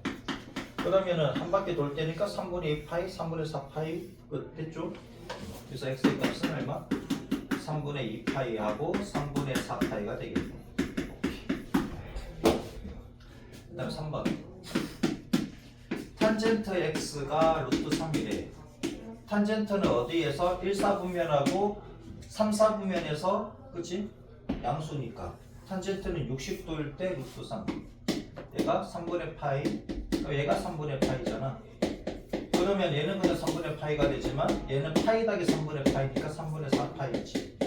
그러면은 한 바퀴 돌 때니까 3분의 2 파이, 3분의 4 파이 끝 됐죠? 그래서 x의 값은 얼마? 3분의 2 파이하고 3분의 4 파이가 되겠네. 그 다음 3번. 탄젠트 x가 루트 3이래. 탄젠트는 어디에서 1, 4분면하고 3, 4분면에서 그치? 양수니까 탄젠트는 60도일 때 루트 3. 얘가 3분의 파이, 얘가 3분의 파이잖아. 그러면 얘는 그냥 3분의 파이가 되지만 얘는 파이 더하기 3분의 파이니까 3분의 4 파이지.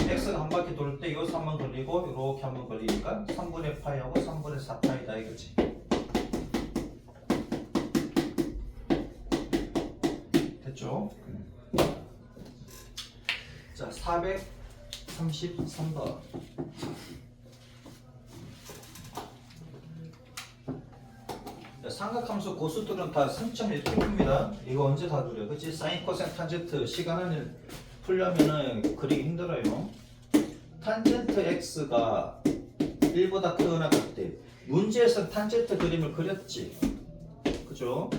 x가 한 바퀴 돌 때 요 3번 걸리고 이렇게 한번 걸리니까 3분의 파이하고 3분의 4 파이다 이거지. 됐죠? 자, 433번. 삼각함수 고수들은 다 승점 이렇게 풉니다. 이거 언제 다 그려? 그치? 사인, 코사인, 탄젠트 시간 안에 풀려면은 그리기 힘들어요. 탄젠트 x가 1보다 크거나 같대. 문제에서 탄젠트 그림을 그렸지. 그죠?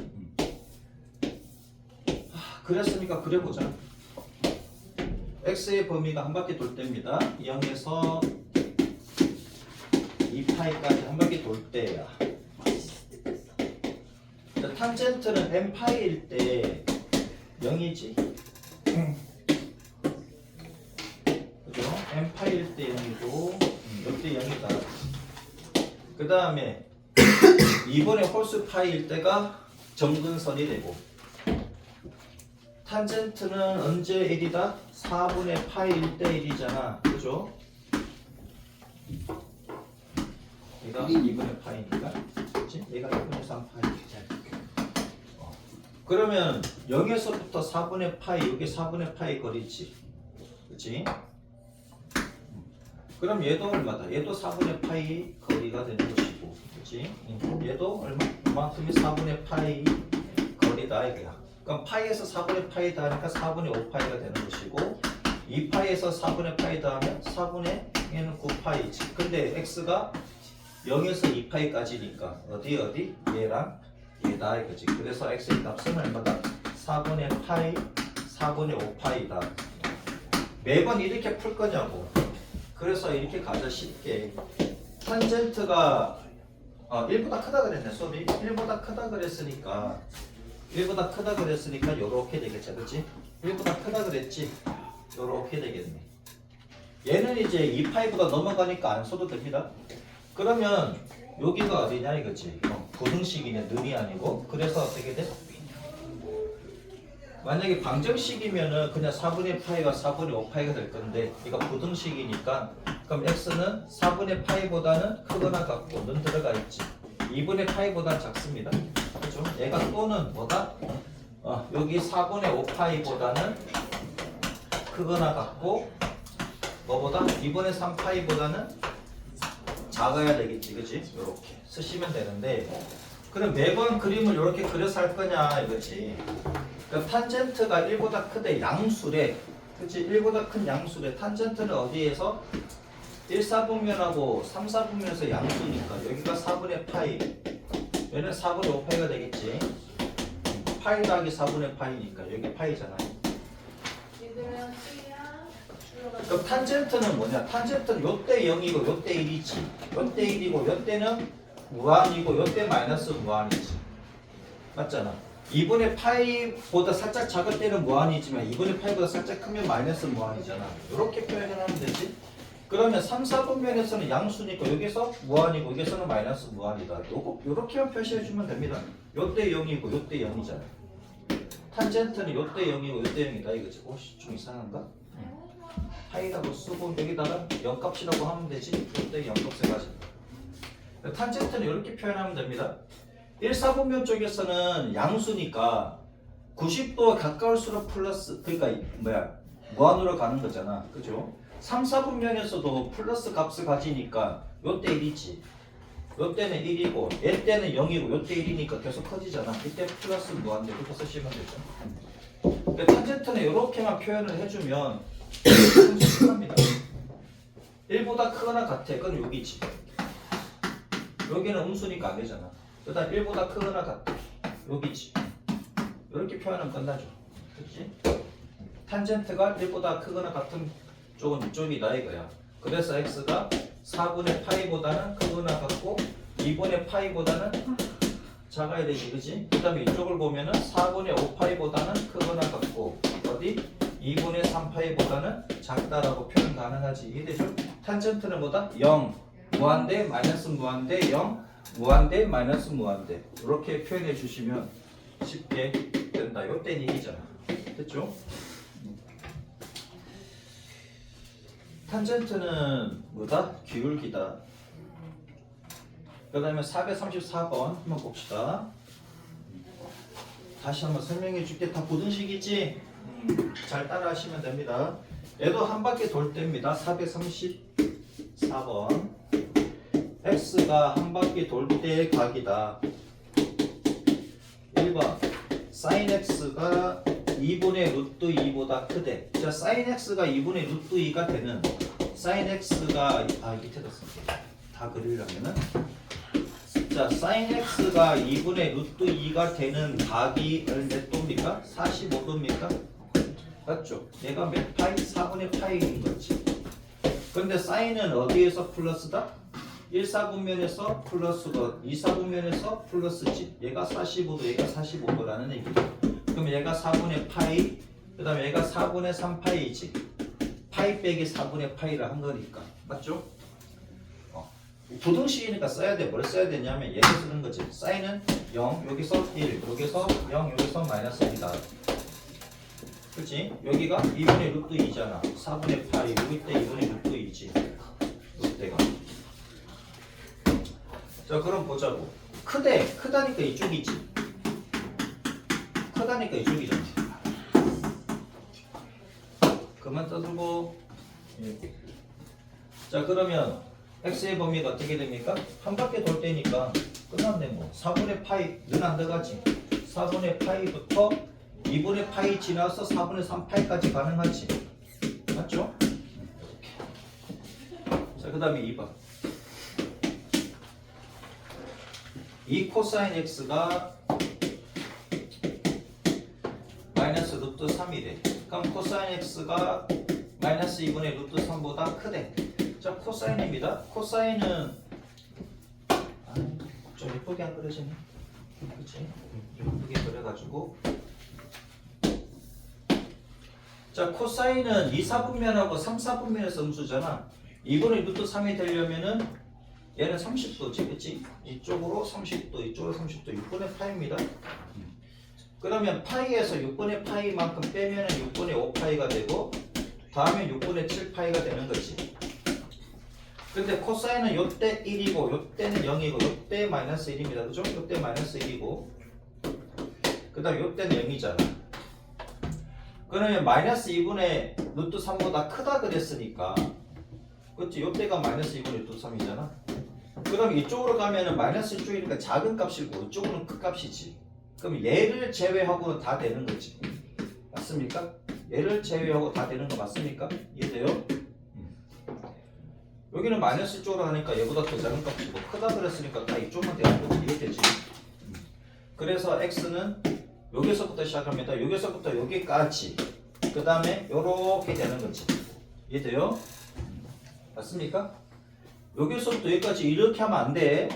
그랬으니까 그려보자. x의 범위가 한 바퀴 돌 때입니다. 0에서 2파이까지 한 바퀴 돌 때야. 탄젠트는 n파이일 때 0이지. 그죠? n파이일 때 0이고 이때 0이다. 그 다음에 2번의 홀수 파이일 때가 점근선이 되고 탄젠트는 언제 1이다? 4분의 파이일 때 1이잖아. 그죠? 얘가 2분의 파이니까 그치? 얘가 2분의 3 파이. 그러면 0에서부터 4분의 파이, 여기 4분의 파이 거리지. 그치? 그럼 얘도 얼마다? 얘도 4분의 파이 거리가 되는 것이고. 그치? 얘도 얼마큼이 4분의 파이 거리다 이거야. 그럼 파이에서 4분의 파이 더하니까 4분의 5파이가 되는 것이고 2파이에서 4분의 파이 더하면 4분의 얘는 9파이지. 근데 x가 0에서 2파이까지니까 어디 얘랑 얘다 이거지. 그래서 x의 값은 얼마다? 4분의 파이, 4분의 5파이다. 매번 이렇게 풀 거냐고. 그래서 이렇게 가져 쉽게. 탄젠트가 1보다 크다 그랬네. 수업이 1보다 크다 그랬으니까 요렇게 되겠지. 그렇지? 1보다 크다 그랬지. 요렇게 되겠네. 얘는 이제 2파이보다 넘어가니까 안 써도 됩니다. 그러면 여기가 어디냐 이거지. 부등식이네. 는이 아니고. 그래서 어떻게 돼? 만약에 방정식이면은 그냥 4분의 파이가 4분의 5파이가 될 건데 이거 부등식이니까 그럼 x는 4분의 파이보다는 크거나 같고 는 들어가 있지. 2분의 파이보다 작습니다. 그렇죠? 얘가 또는 뭐다? 여기 4분의 5파이보다는 크거나 같고 뭐보다? 2분의 3파이보다는 작아야 되겠지. 그치? 이렇게 쓰시면 되는데 그럼 매번 그림을 이렇게 그려서 할 거냐 이거지. 그럼 탄젠트가 1보다 크대 양수래. 그치? 1보다 큰 양수래. 탄젠트는 어디에서? 1, 4분면하고 3, 4분면에서 양수니까 여기가 4분의 파이 얘는 4분의 5파이가 되겠지. 파이 더하기 4분의 파이니까 여기 파이잖아. 그럼 탄젠트는 뭐냐? 탄젠트는 요때 0이고 요때 1이지. 요때 1이고 요때는 무한이고 요때 마이너스 무한이지. 맞잖아. 2분의 파이보다 살짝 작을 때는 무한이지만 2분의 파이보다 살짝 크면 마이너스 무한이잖아. 이렇게 표현을 하면 되지. 그러면 3, 4분면에서는 양수니까 여기서 무한이고 여기서는 마이너스 무한이다. 요렇게만 표시해주면 됩니다. 요때 0이고 요때 0이잖아. 탄젠트는 요때 0이고 요때 0이다 이거지. 혹시 좀 이상한가? 파이라고 쓰고 여기다가 0값이라고 하면 되지. 요때 0값을 가지고. 탄젠트는 이렇게 표현하면 됩니다. 1, 4분면 쪽에서는 양수니까 90도가 가까울수록 플러스 그러니까 무한으로 가는 거잖아. 그죠? 3, 4분면에서도 플러스 값을 가지니까 요때 1이지. 요때는 1이고 얘때는 0이고 요때 1이니까 계속 커지잖아. 이때 플러스 무한대 그렇게 쓰시면 되죠. 근데 탄젠트는 이렇게만 표현을 해주면 합니다. 1보다 크거나 같아. 그건 여기지. 여기는 음수니까 안 되잖아. 그다음 1보다 크거나 같다. 여기지. 이렇게 표현하면 끝나죠. 그렇지? 탄젠트가 1보다 크거나 같은 쪽은 이쪽이다 이거야. 그래서 x가 4분의 파이보다는 크거나 같고 2분의 파이보다는 작아야 되지, 그지? 그 다음에 이쪽을 보면은 4분의 5파이보다는 크거나 같고 어디? 2분의 3파이보다는 작다라고 표현 가능하지. 이해되죠? 탄젠트는 뭐다? 0, 무한대, 마이너스 무한대, 0, 무한대, 마이너스 무한대. 이렇게 표현해 주시면 쉽게 된다. 요땐 얘기잖아. 됐죠? 탄젠트는 뭐다? 기울기다. 그 다음에 434번 한번 봅시다. 다시 한번 설명해 줄게. 다 보던 식이지? 잘 따라 하시면 됩니다. 얘도 한 바퀴 돌 때입니다. 434번. x가 한 바퀴 돌 때의 각이다. 1번 sin x가 2분의 루트 2보다 크대. 자, sin x가 2분의 루트 2가 되는 sin x가 밑에다 쓸게. 다 그리려면은 자, sin x가 2분의 루트 2가 되는 각이 몇 도입니까? 45도입니까? 맞죠? 얘가 몇 파이? 4분의 파이인 거지. 근데 sin은 어디에서 플러스다? 1사분면에서 플러스고 2사분면에서 플러스지. 얘가 45도, 얘가 45도라는 얘기야. 그럼 얘가 4분의 파이, 그 다음에 얘가 4분의 3파이지. 파이 빼기 4분의 파이를 한 거니까. 맞죠? 부등식이니까 써야 돼. 뭘 써야 되냐면 얘를 쓰는 거지. 사인은 0, 여기서 1, 여기서 0, 여기서 마이너스 1이다. 그렇지? 여기가 2분의 루트 2잖아. 4분의 파이, 여기 때 2분의 루트 2지. 이때가. 자, 그럼 보자고. 크다니까 이쪽이지. 크다니까 이쪽이잖아. 그만 떠들고. 자, 그러면 x의 범위가 어떻게 됩니까? 한 바퀴 돌 때니까 끝났네 뭐. 4분의 파이는 안 들어가지. 4분의 파이부터 2분의 파이 지나서 4분의 3파이까지 가능하지. 맞죠? 이렇게. 자, 그 다음에 2번. 이 코사인 x가 마이너스 루트 3이래. 그럼 코사인 x가 마이너스 2분의 루트 3보다 크대. 자, 코사인입니다. 코사인은 좀 예쁘게 안 그려지네. 그치? 예쁘게 그려가지고. 자, 코사인은 2사분면하고 3사분면에서 음수잖아. 2분의 루트 3이 되려면은 얘는 30도지, 그치? 이쪽으로 30도, 이쪽으로 30도, 6분의 파이입니다. 그러면 파이에서 6분의 파이만큼 빼면은 6분의 5파이가 되고, 다음에 6분의 7파이가 되는 거지. 근데 코사인은 요때 1이고, 요때는 0이고, 요때 마이너스 1입니다. 그죠? 요때 마이너스 1이고, 그 다음 요때는 0이잖아. 그러면 마이너스 2분의 루트 3보다 크다 그랬으니까, 그치? 요때가 마이너스 2분의 루트 3이잖아. 그럼 이쪽으로 가면은 마이너스 쪽이니까 작은 값이고, 이쪽으로는 큰 값이지. 그럼 얘를 제외하고는 다 되는 거지. 맞습니까? 얘를 제외하고 다 되는 거 맞습니까? 이해돼요? 여기는 마이너스 쪽으로 하니까 얘보다 더 작은 값이고, 크다 그랬으니까 다 이쪽만 되는 거지. 이해되지? 그래서 x는 여기서부터 시작합니다. 여기서부터 여기까지. 그 다음에 요렇게 되는 거지. 이해돼요? 맞습니까? 여기서부터 여기까지 이렇게 하면 안 돼.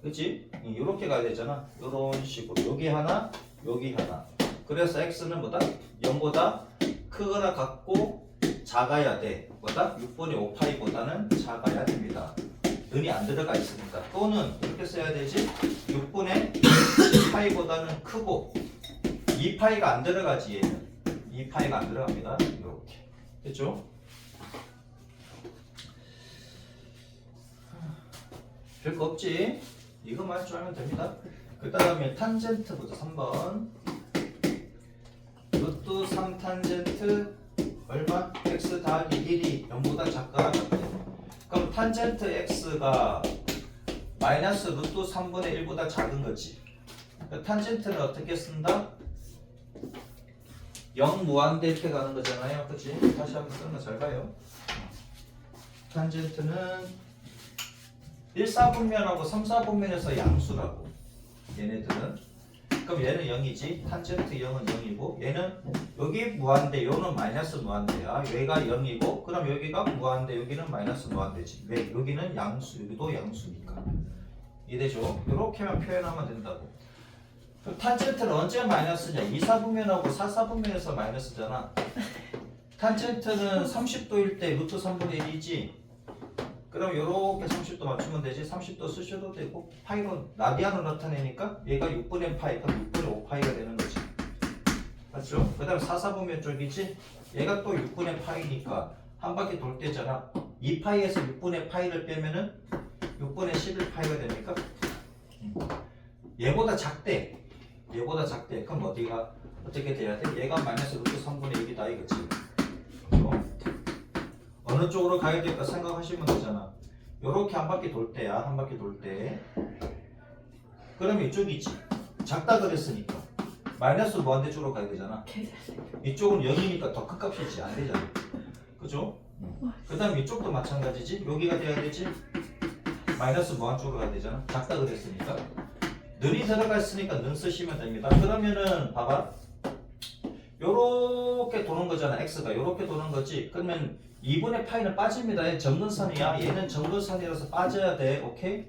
그치? 이렇게 가야 되잖아. 요런 식으로. 여기 하나, 여기 하나. 그래서 x는 뭐다? 0보다 크거나 같고 작아야 돼. 뭐다? 6분의 5파이보다는 작아야 됩니다. 는이 안 들어가 있으니까. 또는 이렇게 써야 되지? 6분의 2파이보다는 크고 2파이가 안 들어가지 얘는. 2파이가 안 들어갑니다. 이렇게. 됐죠? 별거 없지? 이것만 좀 하면 됩니다. 그 다음에 탄젠트부터 3번. 루트 3 탄젠트 얼마? x 더하기 1이 0보다 작거나 같대. 그럼 탄젠트 x가 마이너스 루트 3분의 1보다 작은 거지. 탄젠트는 어떻게 쓴다? 0 무한대 이렇게 가는 거잖아요. 그치? 다시 한번 쓰는 거 잘 봐요. 탄젠트는 1사분면하고 3사분면에서 양수라고. 얘네들은. 그럼 얘는 0이지. 탄젠트 0은 0이고 얘는 여기 무한대 요는 마이너스 무한대야. 얘가 0이고 그럼 여기가 무한대 여기는 마이너스 무한대지. 왜? 여기는 양수 여기도 양수니까. 이해되죠? 이렇게만 표현하면 된다고. 그럼 탄젠트는 언제 마이너스냐? 2사분면하고 4사분면에서 마이너스잖아. 탄젠트는 30도일 때 루트 3분의 1이지. 그럼 요렇게 30도 맞추면 되지. 30도 쓰셔도 되고 파이로 라디안으로 나타내니까 얘가 6분의 파이 그럼 6분의 5파이가 되는 거지. 맞죠? 그 다음 4사분면 쪽이지. 얘가 또 6분의 파이니까 한 바퀴 돌 때잖아. 2파이에서 6분의 파이를 빼면은 6분의 11파이가 되니까 얘보다 작대. 얘보다 작대. 그럼 어디가 어떻게 돼야 돼? 얘가 마이너스 루트 3분의 1이다 이거지. 어느 쪽으로 가야 될까 생각하시면 되잖아. 요렇게 한 바퀴 돌 때야. 한 바퀴 돌 때. 그럼 이쪽이지. 작다 그랬으니까 마이너스 무한대 쪽으로 가야 되잖아. 이쪽은 0이니까 더 큰 값이지. 안 되잖아. 그죠? 그 다음 이쪽도 마찬가지지. 여기가 돼야 되지. 마이너스 무한 쪽으로 가야 되잖아. 작다 그랬으니까. 는이 들어가 있으니까 는 쓰시면 됩니다. 그러면은 봐봐. 요렇게 도는 거잖아. x가 요렇게 도는 거지. 그러면 2분의 파이는 빠집니다. 얘 정근선이야. 얘는 정근선이라서 빠져야 돼. 오케이?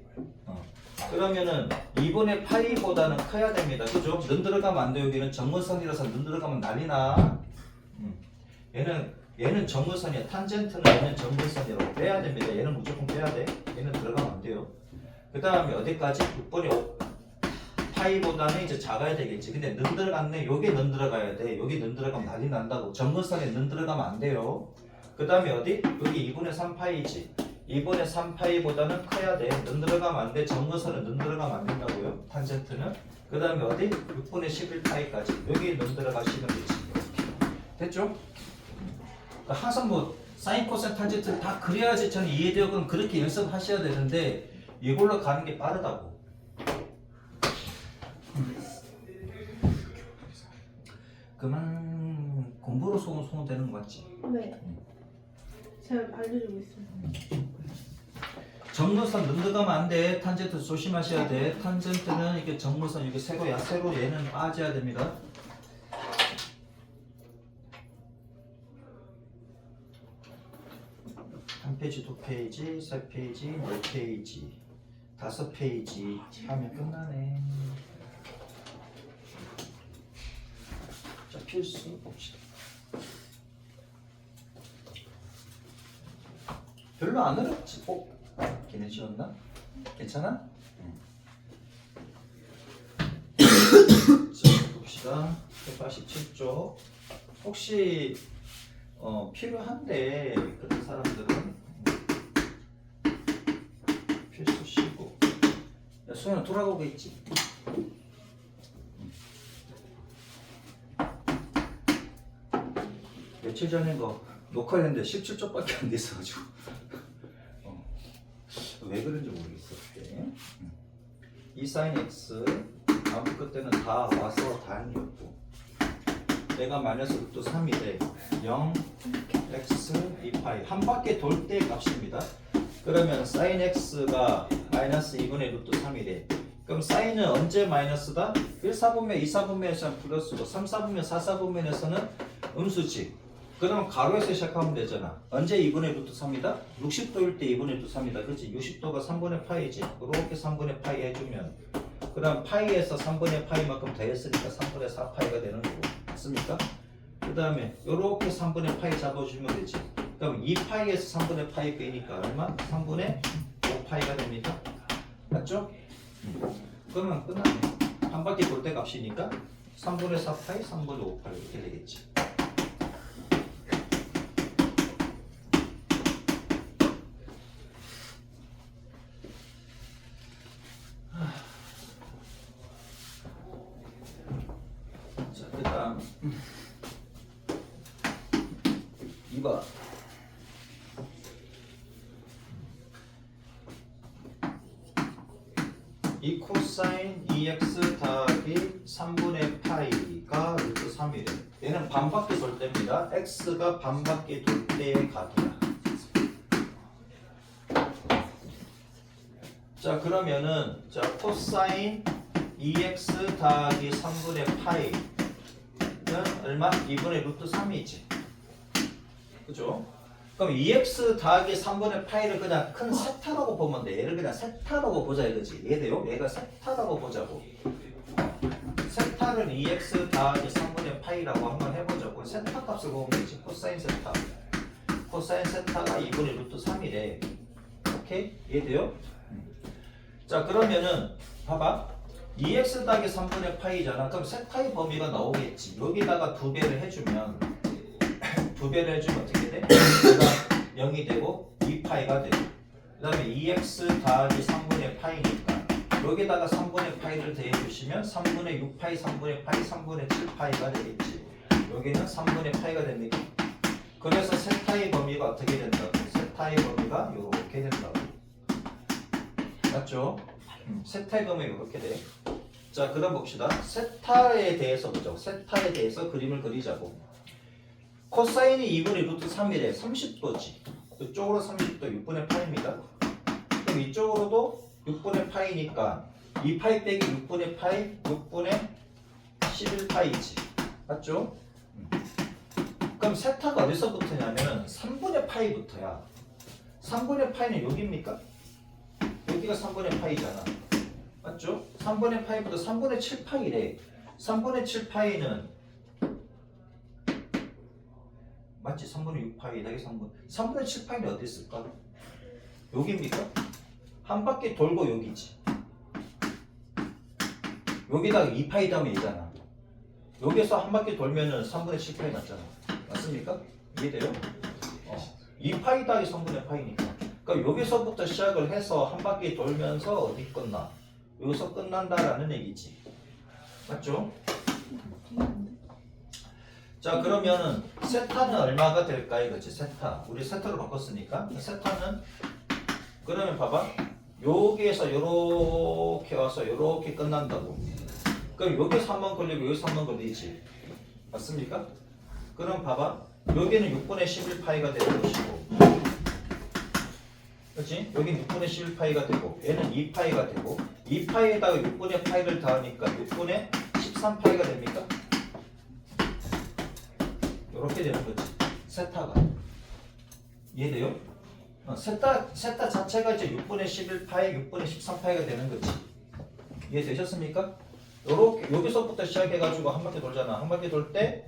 그러면은 2분의 파이보다는 커야 됩니다. 그죠? 는 들어가면 안 돼. 여기는 정근선이라서 는 들어가면 난리나. 얘는 정근선이야. 탄젠트는 얘는 정근선이라고 빼야 됩니다. 얘는 무조건 빼야 돼. 얘는 들어가면 안 돼요. 그 다음에 어디까지? 6분의 5 파이보다는 이제 작아야 되겠지. 근데 는 들어갔네. 여기 는 들어가야 돼. 여기 는 들어가면 난리 난다고. 정근선에 는 들어가면 안 돼요. 그 다음에 어디? 여기 2분의 3파이지. 2분의 3파이보다는 커야 돼. 는 들어가면 안 돼. 정근선은 는 들어가면 안 된다고요. 탄젠트는. 그 다음에 어디? 6분의 11파이까지. 여기 는 들어가시면 되지. 됐죠? 그러니까 항상 뭐 사인, 코사인, 탄젠트 다 그래야지 저는 이해되고 그럼 그렇게 연습하셔야 되는데 이걸로 가는 게 빠르다고. 그만 공부로 소문되는 거 맞지? 네. 제가 알려주고 있어요. 정근선 는 들어가면 안 돼. 탄젠트 조심하셔야 돼. 탄젠트는 이게 정근선 이게 세로야. 세로 얘는 빠져야 됩니다. 한 페이지, 두 페이지, 세 페이지, 네 페이지, 다섯 페이지 하면 끝나네. 자, 필수 봅시다. 별로 안 어렵지. 걔네 지웠나? 괜찮아? 자, 봅시다. 187쪽. 혹시 필요한데 그런 사람들은 필수 쉬고. 야, 수현아 돌아가고 있지? 며칠 전에 녹화했는데 17쪽밖에 안 됐어가지고 왜 그런지 모르겠어. 그때 이 사인 x 아무 그때는 다 와서 다행이었고 내가 마이너스 루트 3이 돼 0 x 2파이 한 바퀴 돌 때 값입니다. 그러면 사인 x가 마이너스 2분의 루트 3이 돼. 그럼 사인은 언제 마이너스다? 1사분면 2사분면에서는 플러스고 3사분면 4사분면에서는 음수지. 그럼 가로에서 시작하면 되잖아. 언제 2분의 루트 3이다? 60도일 때 2분의 루트 3이다. 그렇지? 60도가 3분의 파이지. 이렇게 3분의 파이 해주면 그럼 파이에서 3분의 파이만큼 더했으니까 3분의 4파이가 되는 거고. 맞습니까? 그 다음에 이렇게 3분의 파이 잡아주면 되지. 그럼 2파이에서 3분의 파이 빼니까 얼마? 3분의 5파이가 됩니다. 맞죠? 그러면 끝났네. 한 바퀴 돌 때 값이니까 3분의 4파이, 3분의 5파이 이렇게 되겠지. 자, 그 다음 2번. 이 코사인 2x 더하기 3분의 파이가 루트 3이래. 얘는 반바퀴 돌 때입니다. x가 반바퀴 돌 때의 값이야. 자, 그러면은 자 코사인 2x 더하기 3분의 파이는 얼마? 2분의 루트 3이지. 그죠? 그럼 2x 더하기 3분의 파이를 그냥 큰 세타라고 보면 돼. 얘를 그냥 세타라고 보자 이거지. 이해돼요? 얘가 세타라고 보자고. 세타를 2x 더하기 3분의 파이라고 한번 해보자고. 세타 값을 보면 되지. 코사인 세타. 코사인 세타가 2분의 루트 3이래. 오케이? 이해돼요? 자, 그러면은 봐봐. 2x 더하기 3분의 파이잖아. 그럼 세타의 범위가 나오겠지. 여기다가 2배를 해주면 2배를 해주면 어떻게 돼? 얘가 0이 되고 2파이가 되고 그 다음에 2x 더하기 3분의 파이니까 여기다가 3분의 파이를 더해주시면 3분의 6파이, 3분의 파이, 3분의 7파이가 되겠지. 여기는 3분의 파이가 됩니다. 그래서 세타의 범위가 어떻게 된다고? 세타의 범위가 이렇게 된다고. 맞죠? 세타의 범위가 이렇게 돼. 자, 그럼 봅시다. 세타에 대해서 보자고. 세타에 대해서 그림을 그리자고. 코사인이 2분의 루트 3이래. 30도지. 이쪽으로 30도 6분의 파이입니다. 그럼 이쪽으로도 6분의 파이니까 2파이 빼기 6분의 파이 6분의 11파이지. 맞죠? 그럼 세타가 어디서 붙으냐면 3분의 파이부터야. 3분의 파이는 여기입니까? 여기가 3분의 파이잖아. 맞죠? 3분의 파이부터 3분의 7파이래. 3분의 7파이는 맞지? 3분의 6파이 더하기 3분의 7파이는 어디 있을까? 여기입니까? 한 바퀴 돌고 여기지. 여기다가 2파이 다음에 얘잖아. 여기서 한 바퀴 돌면은 3분의 7파이 맞잖아. 맞습니까? 이해돼요? 2파이 더하기 3분의 파이니까. 그러니까 여기서부터 시작을 해서 한 바퀴 돌면서 어디 끝나? 여기서 끝난다라는 얘기지. 맞죠? 자, 그러면은 세타는 얼마가 될까 이거지. 세타. 우리 세타로 바꿨으니까 세타는 그러면 봐봐. 여기에서 요렇게 와서 요렇게 끝난다고. 그럼 여기서 한번 걸리고 여기서 한번 걸리지. 맞습니까? 그럼 봐봐. 여기는 6분의 11파이가 되는 것이고 그렇지? 여기 6분의 11파이가 되고 얘는 2파이가 되고 2파이에다가 6분의 파이를 더하니까 6분의 13파이가 됩니까? 이렇게 되는 거지. 세타가. 이해돼요? 세타 자체가 이제 6분의 11파이, 6분의 13파이가 되는 거지. 이해되셨습니까? 요렇게 여기서부터 시작해가지고 한 바퀴 돌잖아. 한 바퀴 돌 때,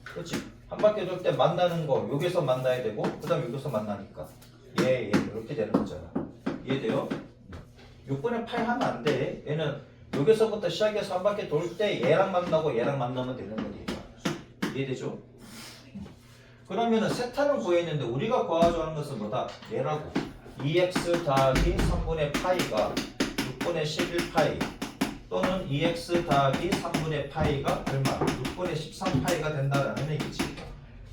그렇지? 한 바퀴 돌 때 만나는 거 여기서 만나야 되고, 그다음 여기서 만나니까 이렇게 되는 거잖아. 이해돼요? 6분의 파이 하면 안 돼. 얘는 여기서부터 시작해서 한 바퀴 돌 때 얘랑 만나고 얘랑 만나면 되는 거니까. 이해되죠? 그러면은 세타를 구했는데 우리가 구하자고 하는 것은 뭐다? 얘라고. 2x 더하기 3분의 파이가 6분의 11파이 또는 2x 더하기 3분의 파이가 얼마? 6분의 13파이가 된다라는 얘기지.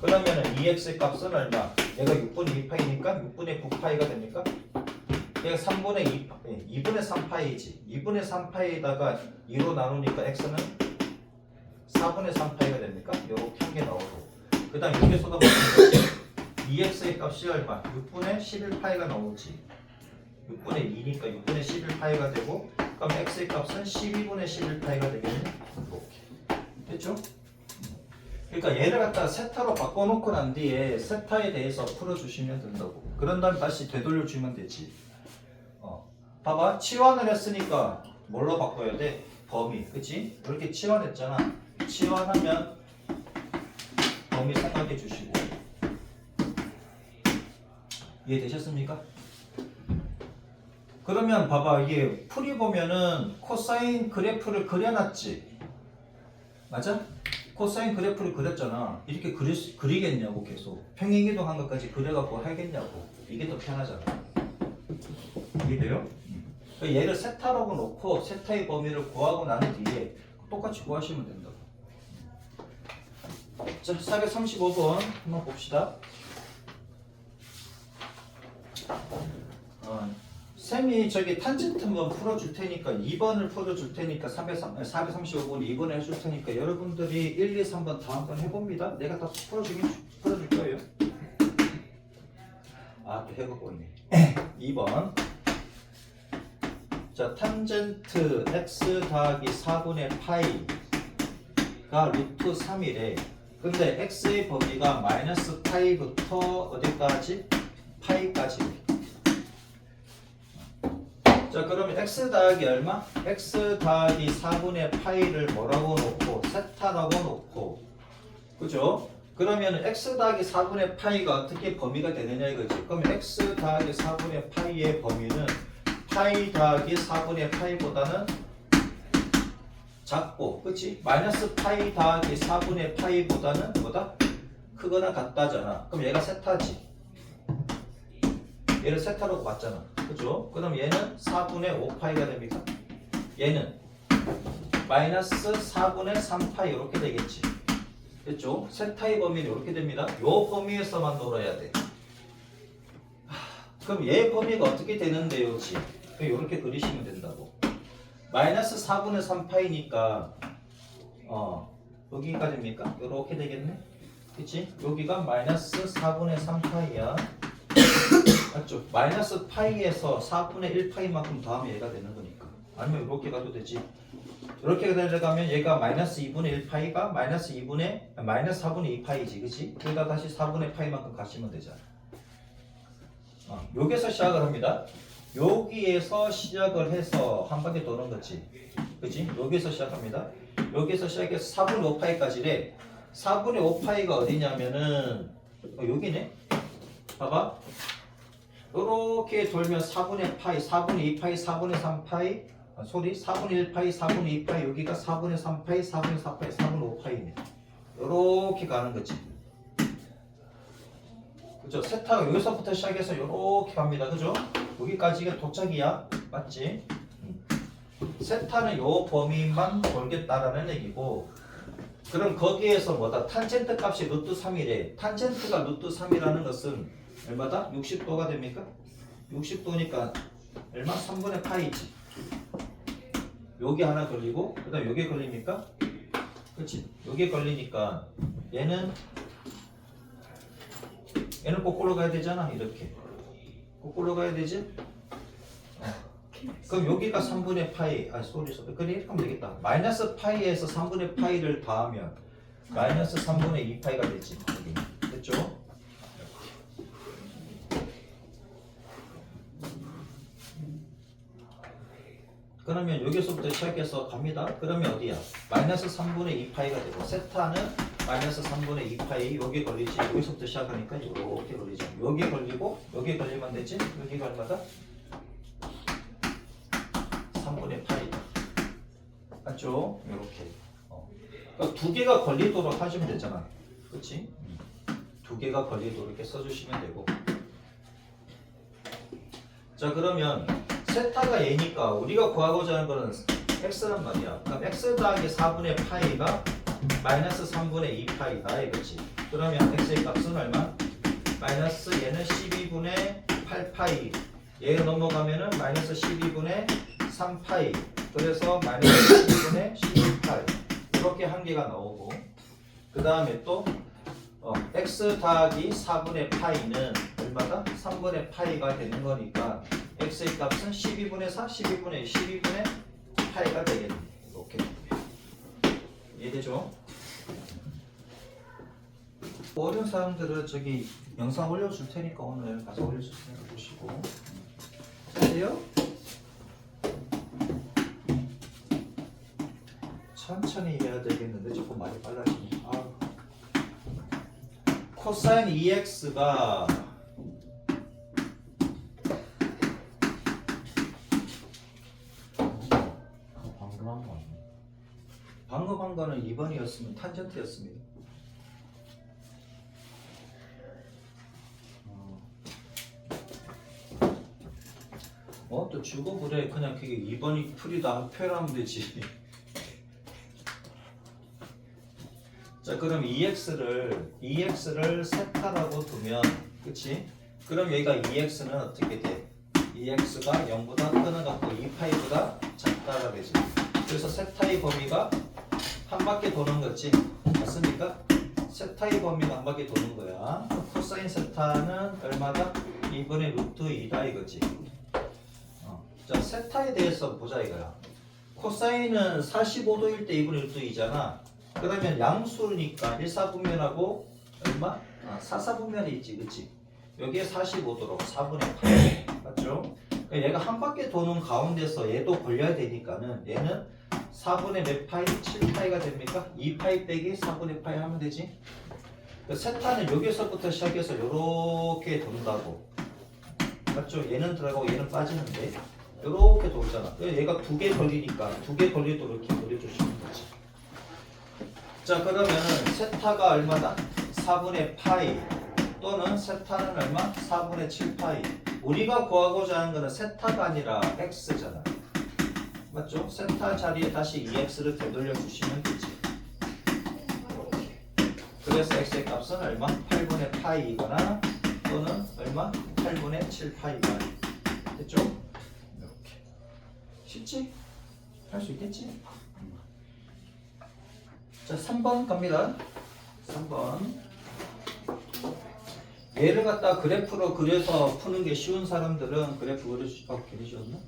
그러면은 2x 값은 얼마? 얘가 6분의 2파이니까 6분의 9파이가 됩니까? 얘가 3분의 2분의 3파이지. 2분의 3파이에다가 2로 나누니까 x는 4분의 3파이가 됩니까? 요렇게 한 개 나오고. 그 다음 여기서도 마찬가지 2x의 값이 얼마? 6분의 11파이가 나오지. 6분의 2니까 6분의 11파이가 되고 그럼 x의 값은 12분의 11파이가 되겠네. 이렇게 됐죠? 그러니까 얘를 갖다가 세타로 바꿔놓고 난 뒤에 세타에 대해서 풀어주시면 된다고. 그런 다음에 다시 되돌려주면 되지. 봐봐. 치환을 했으니까 뭘로 바꿔야 돼? 범위. 그치? 이렇게 치환했잖아. 치환하면 범위 생각해 주시고. 이해되셨습니까? 그러면 봐봐. 이게 풀이 보면은 코사인 그래프를 그려놨지. 맞아? 코사인 그래프를 그렸잖아. 이렇게 그리겠냐고 계속. 평행이동한 것까지 그려갖고 하겠냐고. 이게 더 편하잖아. 이해돼요? 얘를 세타라고 놓고 세타의 범위를 구하고 난 뒤에 똑같이 구하시면 된다고. 자, 435번 한번 봅시다. 쌤이 저기 탄젠트 한번 풀어줄 테니까 2번을 풀어줄 테니까 435번 2번을 해줄 테니까 여러분들이 1, 2, 3번 다 한번 해봅니다. 내가 다 풀어줄 거예요. 또 해보고 있네. 2번. 자, 탄젠트 x 더하기 4분의 파이가 루트 3이래. 근데 x의 범위가 마이너스 파이부터 어디까지? 파이까지. 자, 그러면 x 더하기 얼마? x 더하기 4분의 파이를 뭐라고 놓고? 세타라고 놓고. 그죠? 그러면 x 더하기 4분의 파이가 어떻게 범위가 되느냐 이거지. 그러면 x 더하기 4분의 파이의 범위는 파이 더하기 4분의 파이보다는 작고, 그치? 마이너스 파이 더하기 4분의 파이보다는 뭐다? 크거나 같다잖아. 그럼 얘가 세타지. 얘를 세타로 봤잖아. 그죠? 그럼 얘는 4분의 5파이가 됩니까? 얘는 마이너스 4분의 3파이 이렇게 되겠지. 됐죠? 세타의 범위는 이렇게 됩니다. 요 범위에서만 놀아야 돼. 그럼 얘 범위가 어떻게 되는데요? 이렇게 그리시면 된다고. 마이너스 4분의 3파이니까 여기까지입니까? 이렇게 되겠네. 그치? 여기가 마이너스 4분의 3파이야. 맞죠? 마이너스 파이에서 4분의 1파이만큼 더하면 얘가 되는 거니까. 아니면 이렇게 가도 되지. 이렇게 들어가면 얘가 마이너스 2분의 1파이가 마이너스 4분의 2파이지. 그치? 그러니까 다시 4분의 파이만큼 가시면 되잖아. 여기서 시작을 합니다. 여기에서 시작을 해서 한 바퀴 도는 거지. 그치? 여기에서 시작합니다. 여기에서 시작해서 4분의 5파이까지래. 4분의 5파이가 어디냐면은 여기네. 봐봐. 요렇게 돌면 4분의 파이, 4분의 2파이, 4분의 3파이, 4분의 1파이, 4분의 2파이, 여기가 4분의 3파이, 4분의 4파이, 4분의 5파이네. 요렇게 가는 거지. 그죠? 세타가 여기서부터 시작해서 요렇게 갑니다. 그죠? 여기까지가 도착이야. 맞지? 세타는 요 범위만 돌겠다라는 얘기고, 그럼 거기에서 뭐다? 탄젠트 값이 루트 3이래. 탄젠트가 루트 3이라는 것은 얼마다? 60도가 됩니까? 60도니까 얼마? 3분의 파이지. 여기 하나 걸리고 그 다음 여기 걸립니까? 그렇지. 여기 걸리니까 얘는 거꾸로 가야 되잖아. 이렇게 거꾸로 가야 되지? 그럼 여기가 3분의 파이 그래 이렇게 하면 되겠다. 마이너스 파이에서 3분의 파이를 더하면 마이너스 3분의 2파이가 되지. 여기. 됐죠? 그러면 여기서부터 시작해서 갑니다. 그러면 어디야? 마이너스 3분의 2파이가 되고, 세타는 마이너스 3분의 2파이 여기 걸리지. 여기서부터 시작하니까 이렇게 걸리지. 여기 걸리고 여기 걸리면 되지. 여기가 얼마다? 3분의 파이. 맞죠? 이렇게. 그러니까 두 개가 걸리도록 하시면 되잖아. 그렇지? 두 개가 걸리도록 이렇게 써주시면 되고. 자, 그러면 세타가 얘니까 우리가 구하고자 하는 거는 x란 말이야. 그럼 x 더하기 4분의 파이가 마이너스 3분의 2파이다 이거지. 그러면 x의 값은 얼마? 마이너스 얘는 12분의 8파이. 얘가 넘어가면은 마이너스 12분의 3파이. 그래서 마이너스 12분의 12파이. 이렇게 한 개가 나오고, 그 다음에 또 x 더하기 4분의 파이는 얼마다? 3분의 파이가 되는 거니까 x의 값은 12분의 4, 12분의 12분의 파이가 되겠네. 이렇게. 이해되죠? 어려운 사람들은 저기 영상 올려줄 테니까 오늘 가서 올려줄 테니까 보시고 돼요? 천천히 해야 되겠는데 조금 많이 빨라지네. 코사인 2x가 방금 한 거는 2번이었으면 탄젠트였습니다. 또 주고 그래. 그냥 그게 2번이 풀이다 표현하면 되지. 자, 그럼 2x를 세타라고 두면, 그치? 그럼 여기가 2x는 어떻게 돼? 2x가 0보다 끊어갖고 2파이보다 작다가 되지. 그래서 세타의 범위가 한 바퀴 도는 거지. 맞습니까? 세타의 범위가 한 바퀴 도는 거야. 코사인 세타는 얼마다? 2분의 루트 2다 이거지. 자, 세타에 대해서 보자 이거야. 코사인은 45도일 때 2분의 루트 2잖아. 그러면 양수니까 1사분면하고 얼마? 4사분면이 있지, 그치? 여기에 45도로 4분의 8 맞죠? 그러니까 얘가 한 바퀴 도는 가운데서 얘도 걸려야 되니까는 얘는 4분의 몇 파이? 7파이가 됩니까? 2파이 빼기 4분의 파이 하면 되지? 그 세타는 여기서부터 시작해서 이렇게 돈다고 맞죠? 얘는 들어가고 얘는 빠지는데 이렇게 돌잖아. 얘가 두 개 걸리니까 두 개 걸리도록 이렇게 돌려주시면 되지. 자, 그러면은 세타가 얼마다? 4분의 파이 또는 세타는 얼마? 4분의 7파이. 우리가 구하고자 하는 거는 세타가 아니라 x잖아. 맞죠? 세타 자리에 다시 2x를 되돌려 주시면 되지. 그래서 x의 값은 얼마? 8분의 파이이거나 또는 얼마? 8분의 7파이가 됐죠? 이렇게 쉽지? 할 수 있겠지? 자, 3번 갑니다. 3번 얘를 갖다 그래프로 그려서 푸는 게 쉬운 사람들은 그래프 그려주시고 괜히 쉬웠나?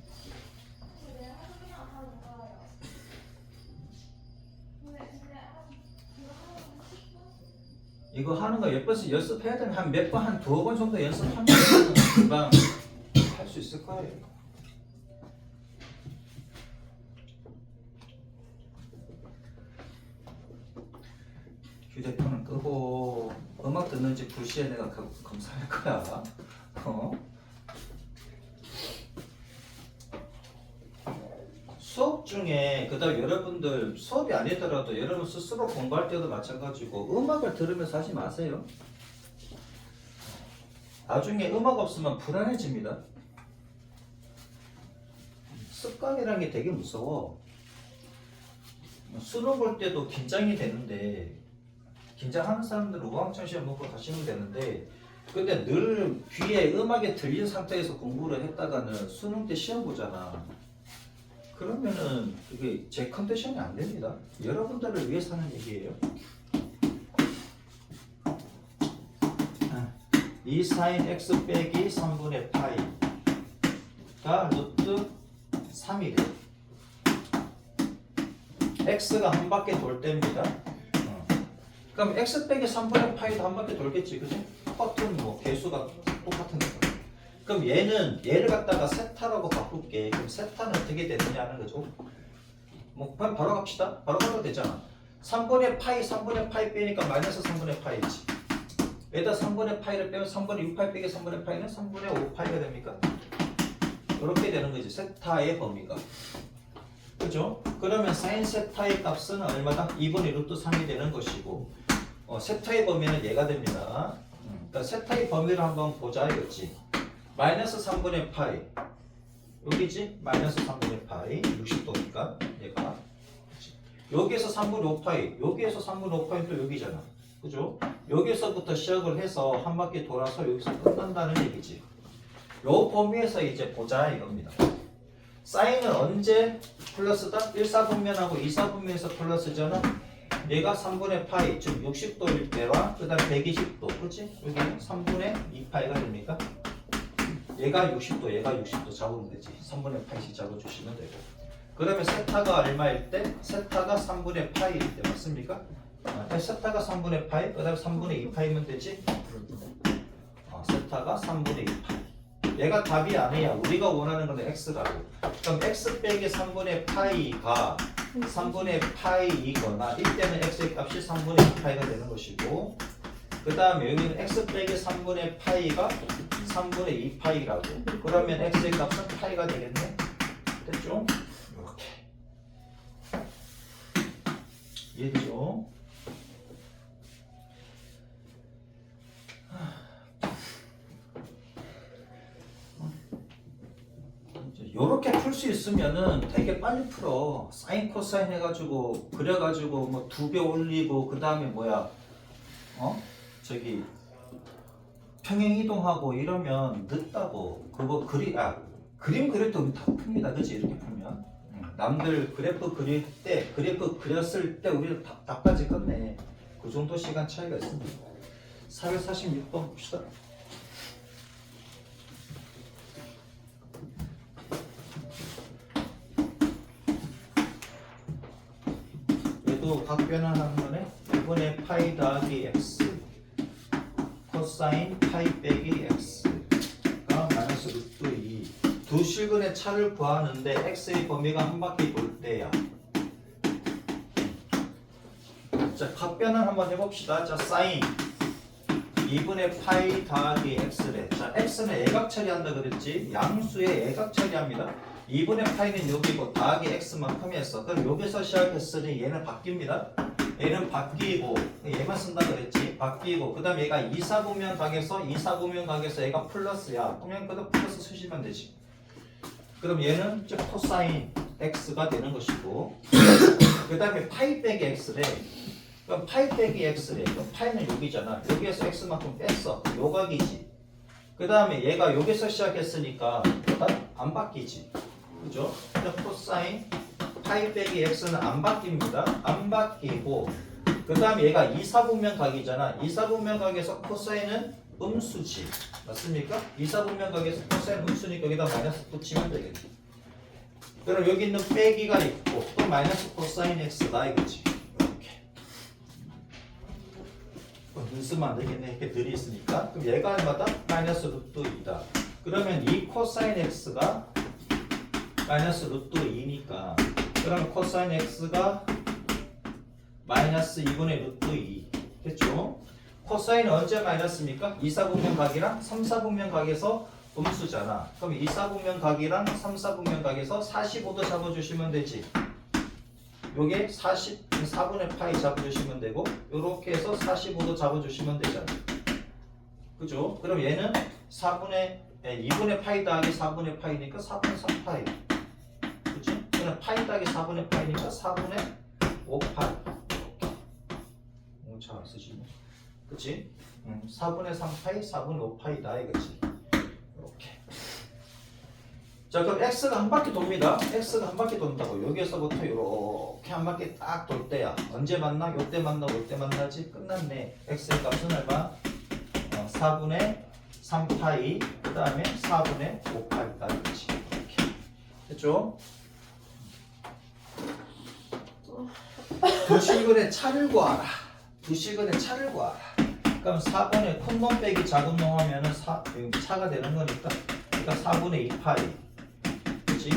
이거 하는 거 몇 번씩 연습해야 되는 한 몇 번, 한 두어 번 정도 연습하면 금방 할 수 있을 거예요. 휴대폰은 끄고 음악 듣는지 불시에 내가 검사할 거야. 수업 중에 그다음 여러분들 수업이 아니더라도 여러분 스스로 공부할 때도 마찬가지고 음악을 들으면서 하지 마세요. 나중에 음악 없으면 불안해집니다. 습관이라는 게 되게 무서워. 수능 볼 때도 긴장이 되는데 긴장하는 사람들은 우왕청 시험 먹고 가시면 되는데 근데 늘 귀에 음악이 들린 상태에서 공부를 했다가는 수능 때 시험 보잖아. 그러면은 그게 제 컨디션이 안 됩니다. 여러분들을 위해서 하는 얘기예요. 2 사인 x 빼기 3분의 파이가 루트 3이 돼요. x가 한 바퀴 돌 때입니다. 그럼 x 빼기 3분의 파이도 한 바퀴 돌겠지, 그지? 똑같은 뭐 개수가 똑같은 거. 그럼 얘를 갖다가 세타라고 바꿀게. 그럼 세타는 어떻게 되느냐 하는 거죠. 뭐 바로 갑시다. 바로 가도 되잖아. 3분의 파이 빼니까 마이너스 3분의 파이지. 여기다 3분의 파이를 빼면 3분의 6파이 빼기 3분의 파이는 3분의 5파이가 됩니까? 이렇게 되는 거지. 세타의 범위가. 그죠? 그러면 사인 세타의 값은 얼마다? 2분의 루트 3이 되는 것이고 세타의 범위는 얘가 됩니다. 그러니까 세타의 범위를 한번 보자 이거지. 마이너스 3분의 파이 여기지? 마이너스 3분의 파이 60도니까 얘가 여기에서 3분의 5파이 여기에서 3분의 5파이 또 여기잖아. 그죠? 여기서부터 시작을 해서 한 바퀴 돌아서 여기서 끝난다는 얘기지. 요 범위에서 이제 보자 이겁니다. 사인은 언제 플러스다? 1사분면하고 2사분면에서 플러스잖아. 얘가 3분의 파이 즉 60도일 때와 그 다음 120도 그치? 여기 3분의 2파이가 됩니까? 얘가 60도 얘가 60도 잡으면 되지. 3분의 파이씩 잡아주시면 되고 그러면 세타가 얼마일 때? 세타가 3분의 파이일 때 맞습니까? 세타가 3분의 파이 그 다음 3분의 2파이면 되지? 세타가 3분의 2파이 얘가 답이 아니야. 우리가 원하는 건 x라고. 그럼 x 빼기 3분의 파이가 3분의 파이이거나 이때는 x의 값이 3분의 2파이가 되는 것이고 그 다음에 여기는 x 빼기 3분의 파이가 3분의 2파이라고. 그러면 x의 값은 파이가 되겠네. 됐죠? 이렇게 이해되죠? 요렇게 풀 수 있으면은 되게 빨리 풀어. 사인 코사인 해가지고 그려가지고 뭐 2배 올리고 그 다음에 뭐야 저기 평행 이동하고 이러면 늦다고. 그거 그림 그릴 때 우리 다 풉니다. 그치? 이렇게 풀면 남들 그래프 그릴 때 그래프 그렸을 때 우리는 답까지 끝내. 그 정도 시간 차이가 있습니다. 446번 봅시다. 각변환하는 거네. 1분의 파이 더하기 x 코사인 파이 빼기 x가 마이너스 루트 2. 두 실근의 차를 구하는데 x의 범위가 한 바퀴 돌 때야. 자, 각변환 한번 해봅시다. 자, 사인 2분의 파이 더하기 x래. 자, x는 애각 처리한다 그랬지. 양수의 애각 처리합니다. 2분의 파이는 여기고 더하기 x만큼 했어. 그럼 여기서 시작했으니 얘는 바뀝니다. 얘는 바뀌고 얘만 쓴다 그랬지. 바뀌고 그 다음에 얘가 2사분면 각에서 2사분면 각에서 얘가 플러스야. 그러면 그대로 플러스 쓰시면 되지. 그럼 얘는 즉 코사인 x가 되는 것이고 그 다음에 파이 빼기 x래. 그럼 파이 빼기 x래. 그럼 파이는 여기잖아. 여기에서 x만큼 뺐어. 요각이지. 그 다음에 얘가 여기서 시작했으니까 안 바뀌지. 그죠? 코사인 파이 빼기 x는 안 바뀝니다. 안 바뀌고 그 다음에 얘가 2사분면 각이잖아. 2사분면 각에서 코사인은 음수지. 맞습니까? 2사분면 각에서 코사인 음수니까 여기다 마이너스 붙이면 되겠지. 그럼 여기 있는 빼기가 있고 또 마이너스 코사인 x다 이거지. 눈 쓰면 안 되겠네. 이렇게 들이 있으니까. 그럼 얘가 얼마다? 마이너스 루트 2다. 그러면 이 코사인 x가 마이너스 루트 2니까 그러면 코사인 x가 마이너스 2분의 루트 2 됐죠? 코사인은 언제 마이너스입니까? 2사분면 각이랑 3사분면 각에서 음수잖아. 그럼 2사분면 각이랑 3사분면 각에서 45도 잡아주시면 되지. 요게 4분의 파이 잡아주시면 되고 요렇게 해서 45도 잡아주시면 되잖아. 그죠? 그럼 얘는 2분의 파이 더하기 4분의 파이니까 4분의 3파이. 그치? 그럼 파이 더하기 4분의 파이니까 4분의 5파이. 잘 안 쓰시네. 그치? 4분의 3파이, 4분의 5파이다 이거지. 이렇게. 자, 그럼 x가 한 바퀴 돕니다. x가 한 바퀴 돈다고. 여기에서부터 이렇게 한 바퀴 딱 돌 때야. 언제 만나? 요때 만나? 요때 만나지? 끝났네. x의 값은 얼마? 4분의 3파이 그 다음에 4분의 5파이다 이거지. 이렇게. 됐죠? 두 실근의 차를 구하라. 두 실근의 차를 구하라. 그럼 4분의 큰 놈 빼기 작은 놈 하면은 차가 되는 거니까. 그러니까 4분의 2파이. 그치?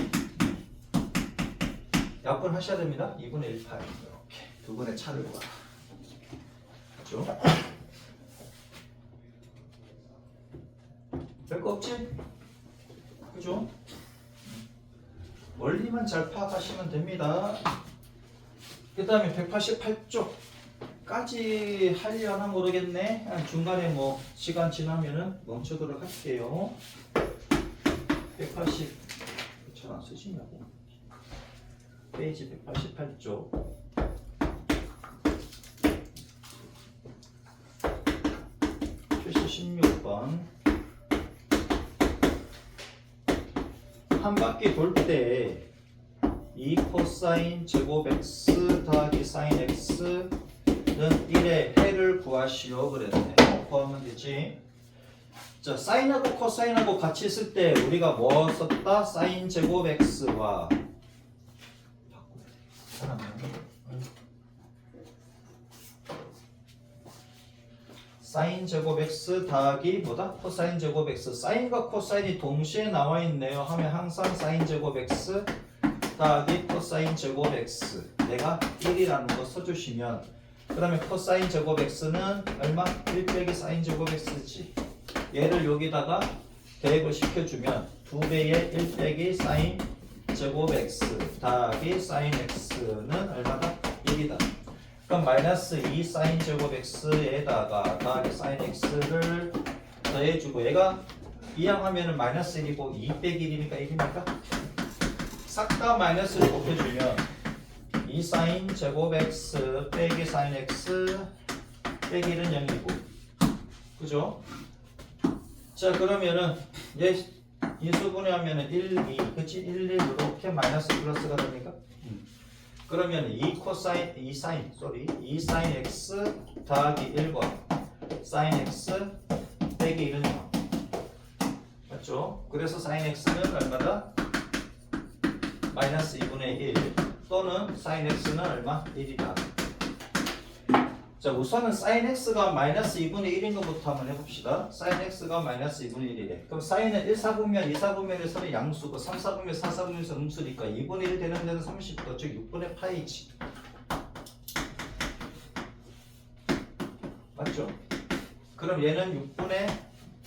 약분 하셔야 됩니다. 2분의 1파이. 이렇게. 두 분의 차를 구하라. 그죠? 별거 없지? 그죠? 원리만 잘 파악하시면 됩니다. 그 다음에 188쪽까지 하려나 모르겠네. 중간에 뭐 시간 지나면은 멈추도록 할게요. 180 잘 안 쓰시냐고. 페이지 188쪽. 표시 16번. 한 바퀴 돌 때 이 코사인 제곱 x 더하기 사인 x는 1의 해를 구하시오 그랬네. 구하면 되지. 자, 사인하고 코사인하고 같이 있을 때 우리가 뭐 썼다? 사인 제곱 x와 사인 제곱 x 더하기 뭐다? 코사인 제곱 x. 사인과 코사인이 동시에 나와 있네요. 하면 항상 사인 제곱 x 더하기 코사인 제곱 x. 내가 1이라는 거 써주시면 그러면 코사인 제곱 x는 얼마? 1 빼기 사인 제곱 x지. 얘를 여기다가 대입을 시켜주면 2배의 1 빼기 사인 제곱 x 더하기 사인 x는 얼마다? 1이다. 그럼 마이너스 2 사인 제곱 x에다가 더하기 사인 x를 더해주고 얘가 이항하면은 마이너스 1이고 2 빼기 1이니까 1이니까 싹 다 마이너스를 곱해주면 2 사인 제곱 x 빼기 사인 x 빼기 1은 0이고 그죠? 자 그러면은 얘 인수분해하면은 1, 2 그치? 1, 1 이렇게 마이너스 플러스가 됩니까? 그러면 2 사인 x 더하기 1과 사인 x 빼기 1은 0 맞죠? 그래서 사인 x는 얼마다? 마이너스 2분의 1 또는 사인 x는 얼마? 1이다 자, 우선은 sin x가 마이너스 2분의 1인 것부터 한번 해봅시다. sin x가 마이너스 2분의 1이래. 그럼 sin은 1, 4분면 2, 4분면에서는 양수고 3, 4분면 4, 4분면에서 음수니까 2분의 1 되는 데는 30도, 즉 6분의 파이지. 맞죠? 그럼 얘는 6분의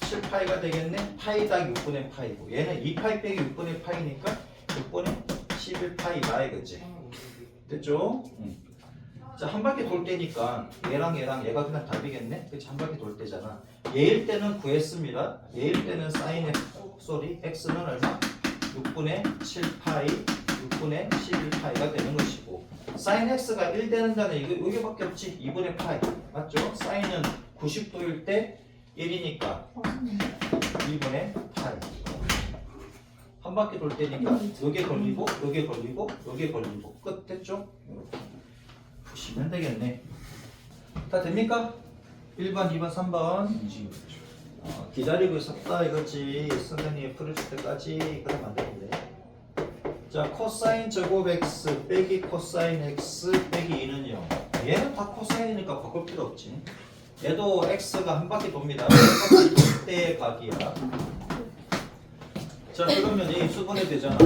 7파이가 되겠네? 파이 당 6분의 파이고 얘는 2파이 빼기 6분의 파이니까 6분의 11파이다 이거지. 됐죠? 자, 한 바퀴 돌 때니까 얘랑 얘가 그냥 답이겠네? 그치? 한 바퀴 돌 때잖아. 얘일 때는 구했습니다. 얘일 때는 sin x는 얼마? 6분의 7파이 6분의 11파이가 되는 것이고 sin x가 1 되는 데는 여기밖에 없지. 2분의 파이 맞죠? sin은 90도일 때 1이니까 2분의 파이. 한 바퀴 돌 때니까 여기에 걸리고 여기에 걸리고 여기에 걸리고 끝. 됐죠? 보시면 되겠네. 다 됩니까? 1번, 2번, 3번 기다리고 있었다 이거지. 선생님이 풀어줄 때까지. 그러면 안 되는데. 자, 코사인 제곱 x 빼기 코사인 x 빼기 2는요 얘는 다 코사인이니까 바꿀 필요 없지. 얘도 x가 한 바퀴 돕니다. 한 바퀴 돌 때의 각이야. 자, 그러면 얘 수분해 되잖아.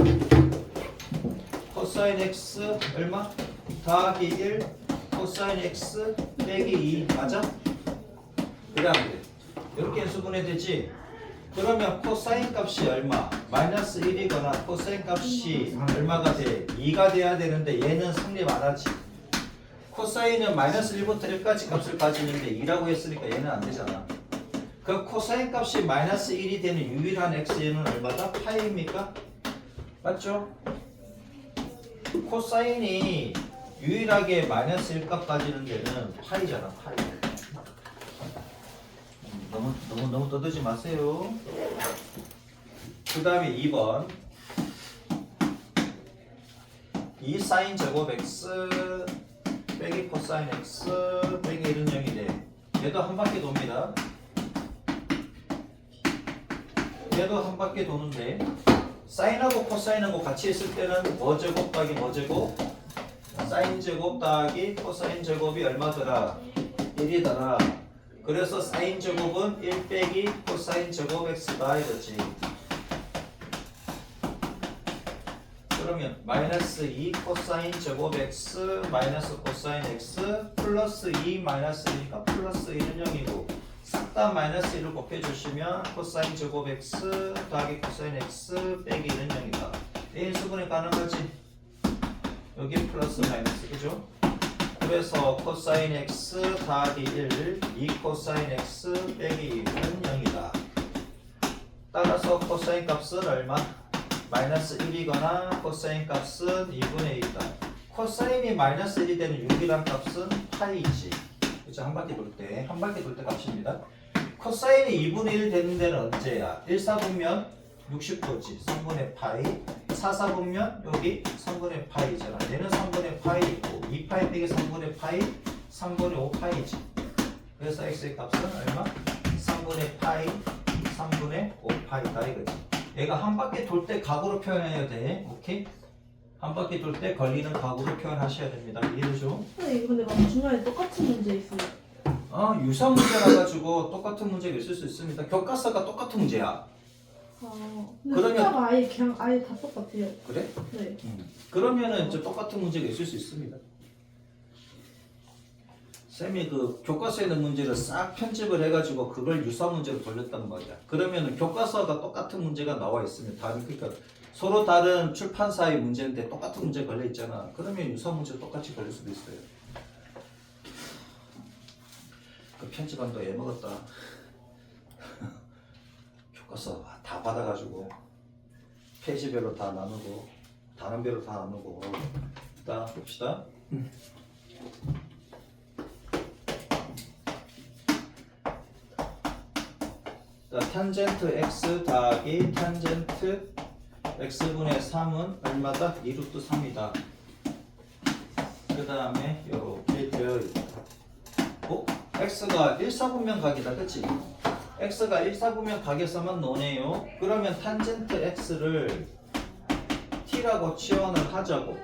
코사인 x 얼마? 더하기 1 코사인 x 빼기 2 맞아? 그래 안 돼? 이렇게 수분해 되지? 그러면 코사인 값이 얼마? 마이너스 1이거나 코사인 값이 얼마가 돼? 2가 돼야 되는데 얘는 성립 안 하지. 코사인은 마이너스 1부터 1까지 값을 가지는데 2라고 했으니까 얘는 안 되잖아. 그 코사인 값이 마이너스 1이 되는 유일한 x는 얼마다? 파이입니까? 맞죠? 코사인이 유일하게 마이너스 1값 가지는 데는 파이잖아. 파이. 너무 떠들지 마세요. 그 다음에 2번 2 사인 제곱 x 빼기 코사인 x 빼기 1은 0이 돼. 얘도 한 바퀴 돕니다. 얘도 한 바퀴 도는데 사인하고 코사인하고 같이 있을 때는 뭐 제곱 더하기 뭐 제곱? 사인 제곱 더하기 코사인 제곱이 얼마더라? 1이더라. 그래서 사인 제곱은 1 빼기 코사인 제곱 x다 이거지. 그러면 마이너스 2 코사인 제곱 x 마이너스 코사인 x 플러스 2 마이너스 1이니까 플러스 1은 0이고 싹 다 마이너스 1을 곱해주시면 코사인 제곱 x 더하기 코사인 x 빼기 1은 0이다. A 수분이 가능하지? 여기 플러스 마이너스 그죠? 그래서 코사인 x 더하기 1 2 코사인 x 빼기 1은 0이다. 따라서 코사인 값은 얼마? 마이너스 1이거나 코사인 값은 2분의 1이다. 코사인이 마이너스 1이 되는 유일한 값은 파이지. 그죠? 한 바퀴 돌 때 값입니다. 코사인이 2분의 1 되는 데는 언제야? 1, 4분면 60도지. 3분의 파이. 4, 4분면 여기 3분의 파이잖아. 얘는 3분의 파이고 2파이 빼기 3분의 파이 3분의 5파이지. 그래서 x의 값은 얼마? 3분의 파이 3분의 5파이다 이거지. 얘가 한 바퀴 돌 때 각으로 표현해야 돼. 오케이? 한 바퀴 돌 때 걸리는 각으로 표현하셔야 됩니다. 이해되죠? 네, 근데 막 중간에 똑같은 문제 있어요. 유사 문제라 가지고 똑같은 문제가 있을 수 있습니다. 교과서가 똑같은 문제야. 근데 그러면- 숫자가 아예 다 똑같아요. 그래? 네. 그러면은 이제 똑같은 문제가 있을 수 있습니다. 쌤이 그 교과서에 있는 문제를 싹 편집을 해가지고 그걸 유사 문제로 돌렸단 말이야. 그러면은 교과서가 똑같은 문제가 나와 있으면 그러니까 서로 다른 출판사의 문제인데 똑같은 문제 걸려 있잖아. 그러면 유사 문제 똑같이 걸릴 수도 있어요. 그 편집한도 애먹었다. 교과서 다 받아가지고 페이지별로 다 나누고 단원별로 다 나누고 일단 봅시다. 자, 탄젠트 x 더하기 탄젠트 x분의 3은 얼마다? 2루트 3이다. 그 다음에 이렇게 되어 있고 x가 1, 4분면 각이다. 그치? x가 1, 4분면 각에서만 노네요. 그러면 탄젠트 x를 t라고 치환을 하자고.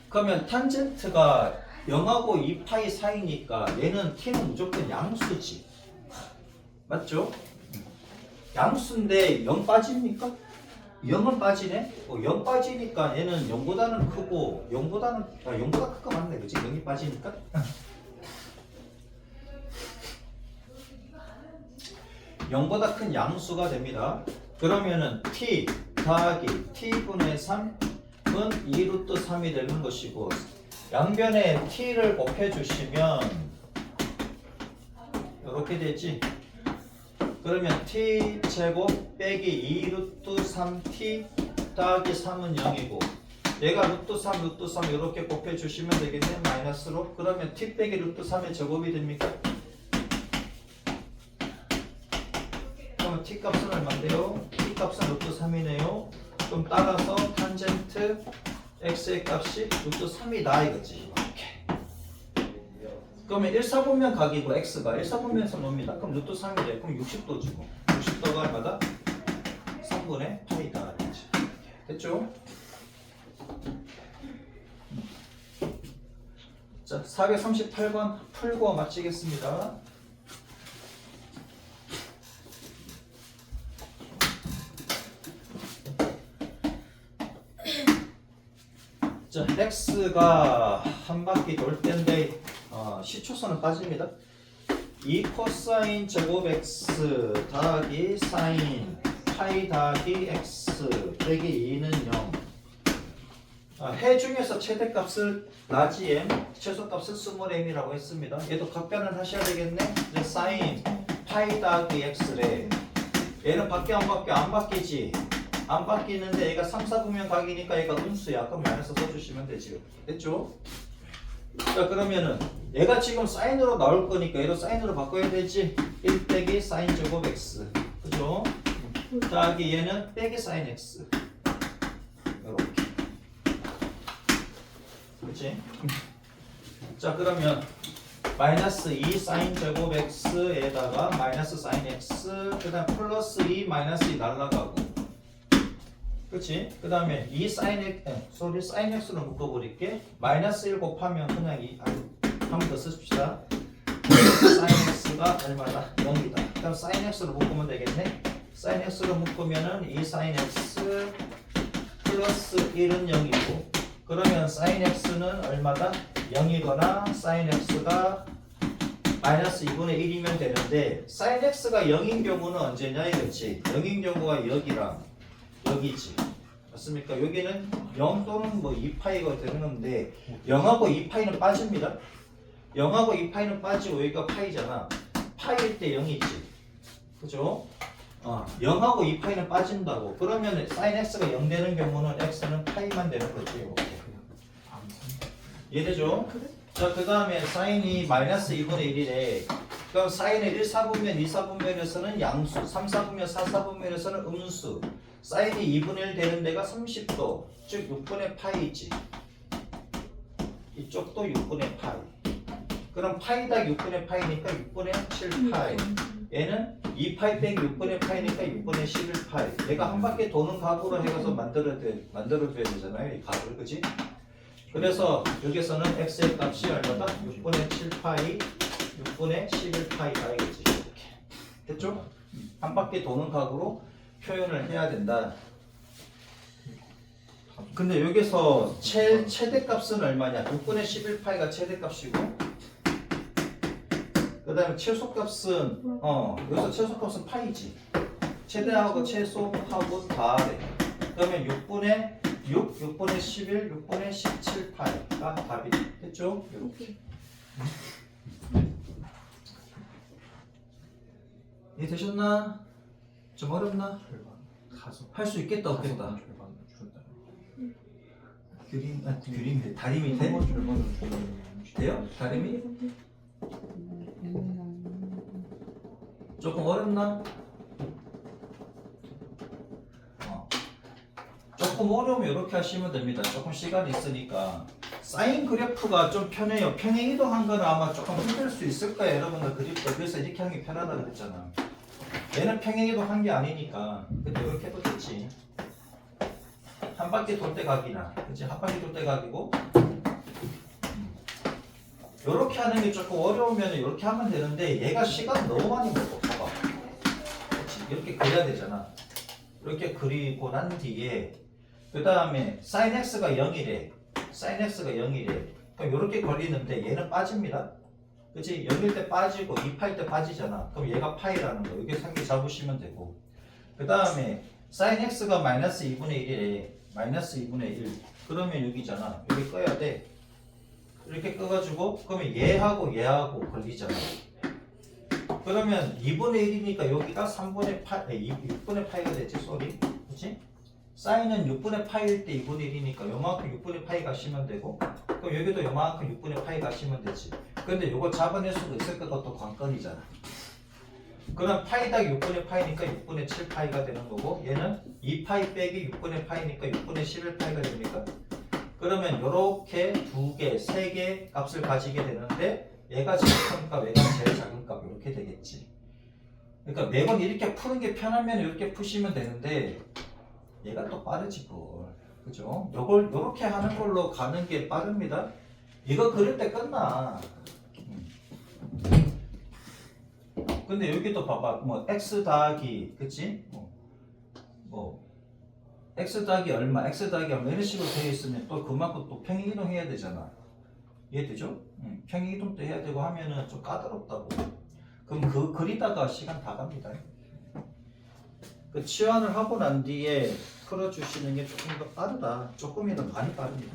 그러면 탄젠트가 0하고 2파이 사이니까 얘는 t는 무조건 양수지. 맞죠? 양수인데 0 빠집니까? 0은 빠지네? 0 빠지니까 얘는 0보다는 크고 0보다 크고 맞네. 그치? 0이 빠지니까? 0보다 큰 양수가 됩니다. 그러면은 t 더하기 t분의 3은 2루트 3이 되는 것이고 양변에 t를 곱해주시면 이렇게 되지. 그러면 t 제곱 빼기 2루트 3t 더하기 3은 0이고 얘가 루트 3 루트 3 이렇게 곱해주시면 되겠네. 마이너스로. 그러면 t 빼기 루트 3의 제곱이 됩니까? 그러면 t 값은 얼마인데요? t 값은 루트 3이네요. 그럼 따라서 탄젠트 x의 값이 루트 3이다 이거지. 이렇게. 그러면 1사분면 각이고 x가 1사분면에서 놉니다. 그럼 루트 3이래. 그럼 60도지 뭐. 60도가 얼마다? 3분의 파이다. 이거지. 됐죠? 자, 438번 풀고 마치겠습니다. 자, x가 한 바퀴 돌 때인데 시초선은 빠집니다. 2 코사인 제곱 x 더하기 사인 파이 더하기 x 빼기 2는 0. 해 중에서 최대값을 라지 m, 최소값을 스몰 m이라고 했습니다. 얘도 각변을 하셔야 되겠네. 이제 사인 파이 더하기 x래. 얘는 바뀌어 안 바뀌어? 안 바뀌지. 안 바뀌는데 얘가 3, 4분면 각이니까 얘가 음수야. 그럼 마이너스 써주시면 되지. 됐죠? 자, 그러면은 얘가 지금 사인으로 나올 거니까 얘도 사인으로 바꿔야 되지. 1 빼기 사인 제곱 x. 그죠? 더하기 얘는 빼기 사인 x. 이렇게. 그렇지? 자, 그러면 마이너스 2 사인 제곱 x에다가 마이너스 사인 x 그 다음 플러스 2 마이너스 2 날라가고 그치? 그 다음에 2 사인 x 사인 x로 묶어버릴게. 마이너스 1 곱하면 그냥 한 번 더 쓰십시다. 사인 x가 얼마다? 0이다. 그럼 사인 x로 묶으면 되겠네. 사인 x로 묶으면은 2 사인 x 플러스 1은 0이고 그러면 사인 x는 얼마다? 0이거나 사인 x가 마이너스 2분의 1이면 되는데 사인 x가 0인 경우는 언제냐 이거지. 0인 경우가 여기랑 여기지. 맞습니까? 여기는 0 또는 뭐 2파이가 되는 건데 0하고 2파이는 빠집니다. 0하고 2파이는 빠지고 여기가 파이잖아. 파이일 때 0이지. 그죠? 0하고 2파이는 빠진다고. 그러면 사인 x가 0 되는 경우는 x는 파이만 되는 거지. 이렇게. 이해되죠? 자, 그 다음에 사인이 마이너스 2분의 1이래. 그럼 사인의 1, 4분면, 2, 4분면에서는 양수, 3, 4분면, 4, 4분면에서는 음수. 사인이 2분의 1 되는 데가 30도, 즉 6분의 파이지. 이쪽도 6분의 파이. 그럼 파이다 6분의 파이니까 6분의 7파이. 얘는 2파이 빼기 6분의 파이니까 6분의 11파이. 얘가 한 바퀴 도는 각으로 해서 만들어줘야 되잖아요. 이 각을, 그지? 그래서 여기서는 x의 값이 얼마다? 6분의 7파이, 6분의 11파이다 이거지. 이렇게. 됐죠? 한 바퀴 도는 각으로 표현을 해야 된다. 근데 여기서 최대값은 얼마냐? 6분의 11파이가 최대값이고 그 다음에 최소값은 여기서 최소값은 파이지. 최대하고 최소하고 다래. 그러면 6분의 6, 6분의 11, 6분의 17파이가 답이 됐죠? 이렇게. 이해 되셨나? 좀 어렵나? 할 수 있겠다 없겠다? 그림 다리 밑에? 돼요? 다리 밑? 조금 어렵나? 조금 어려우면 이렇게 하시면 됩니다. 조금 시간이 있으니까. 사인 그래프가 좀 편해요. 평행이동 한 거는 아마 조금 힘들 수 있을 거예요. 여러분들 그립도 그래서 이렇게 하는 게 편하다고 그랬잖아. 얘는 평행이동 한 게 아니니까. 근데 이렇게 해도 되지. 한 바퀴 돌 때 각이나. 그치? 한 바퀴 돌 때 각이고. 이렇게 하는 게 조금 어려우면 이렇게 하면 되는데 얘가 시간 너무 많이 먹어. 봐봐. 그렇지? 이렇게 그려야 되잖아. 이렇게 그리고 난 뒤에 그 다음에 sin x가 0이래. sin x가 0이래. 그럼 이렇게 걸리는데 얘는 빠집니다. 그치? 0일 때 빠지고 2파일 때 빠지잖아. 그럼 얘가 파이라는 거. 이게 상기 잡으시면 되고. 그 다음에 sin x가 마이너스 2분의 1이래. 마이너스 2분의 1. 그러면 여기잖아. 여기 꺼야 돼. 이렇게 꺼가지고 그러면 얘하고 걸리잖아. 그러면 2분의 1이니까 여기가 3분의 8, 6분의 파이가 되지, 쏘리. 그치? 사인은 6분의 파이일 때 2분의 1이니까 요만큼 6분의 파이 가시면 되고, 그럼 여기도 요만큼 6분의 파이 가시면 되지. 근데 요거 잡아낼 수도 있을 것도 관건이잖아. 그럼 파이 딱 6분의 파이니까 6분의 7 파이가 되는 거고, 얘는 2파이 빼기 6분의 파이니까 6분의 11 파이가 됩니까? 그러면 요렇게 2개, 3개 값을 가지게 되는데, 얘가 제일 큰 값, 얘가 제일 작은 값 이렇게 되겠지. 그러니까 매번 이렇게 푸는 게 편하면 이렇게 푸시면 되는데 얘가 또 빠르지 뭘. 그죠? 요걸 요렇게 하는 걸로 가는 게 빠릅니다. 이거 그릴 때 끝나. 근데 여기도 봐봐. 뭐 x 더하기 그치? 뭐 x 더하기 얼마, x 더하기 얼마 이런 식으로 되어 있으면 또 그만큼 또 평행이동 해야 되잖아. 이해되죠? 평행이동도 해야 되고 하면은 좀 까다롭다고. 그럼 그 그리다가 시간 다 갑니다. 그 치환을 하고 난 뒤에 풀어주시는 게 조금 더 빠르다. 조금이라도 많이 빠릅니다.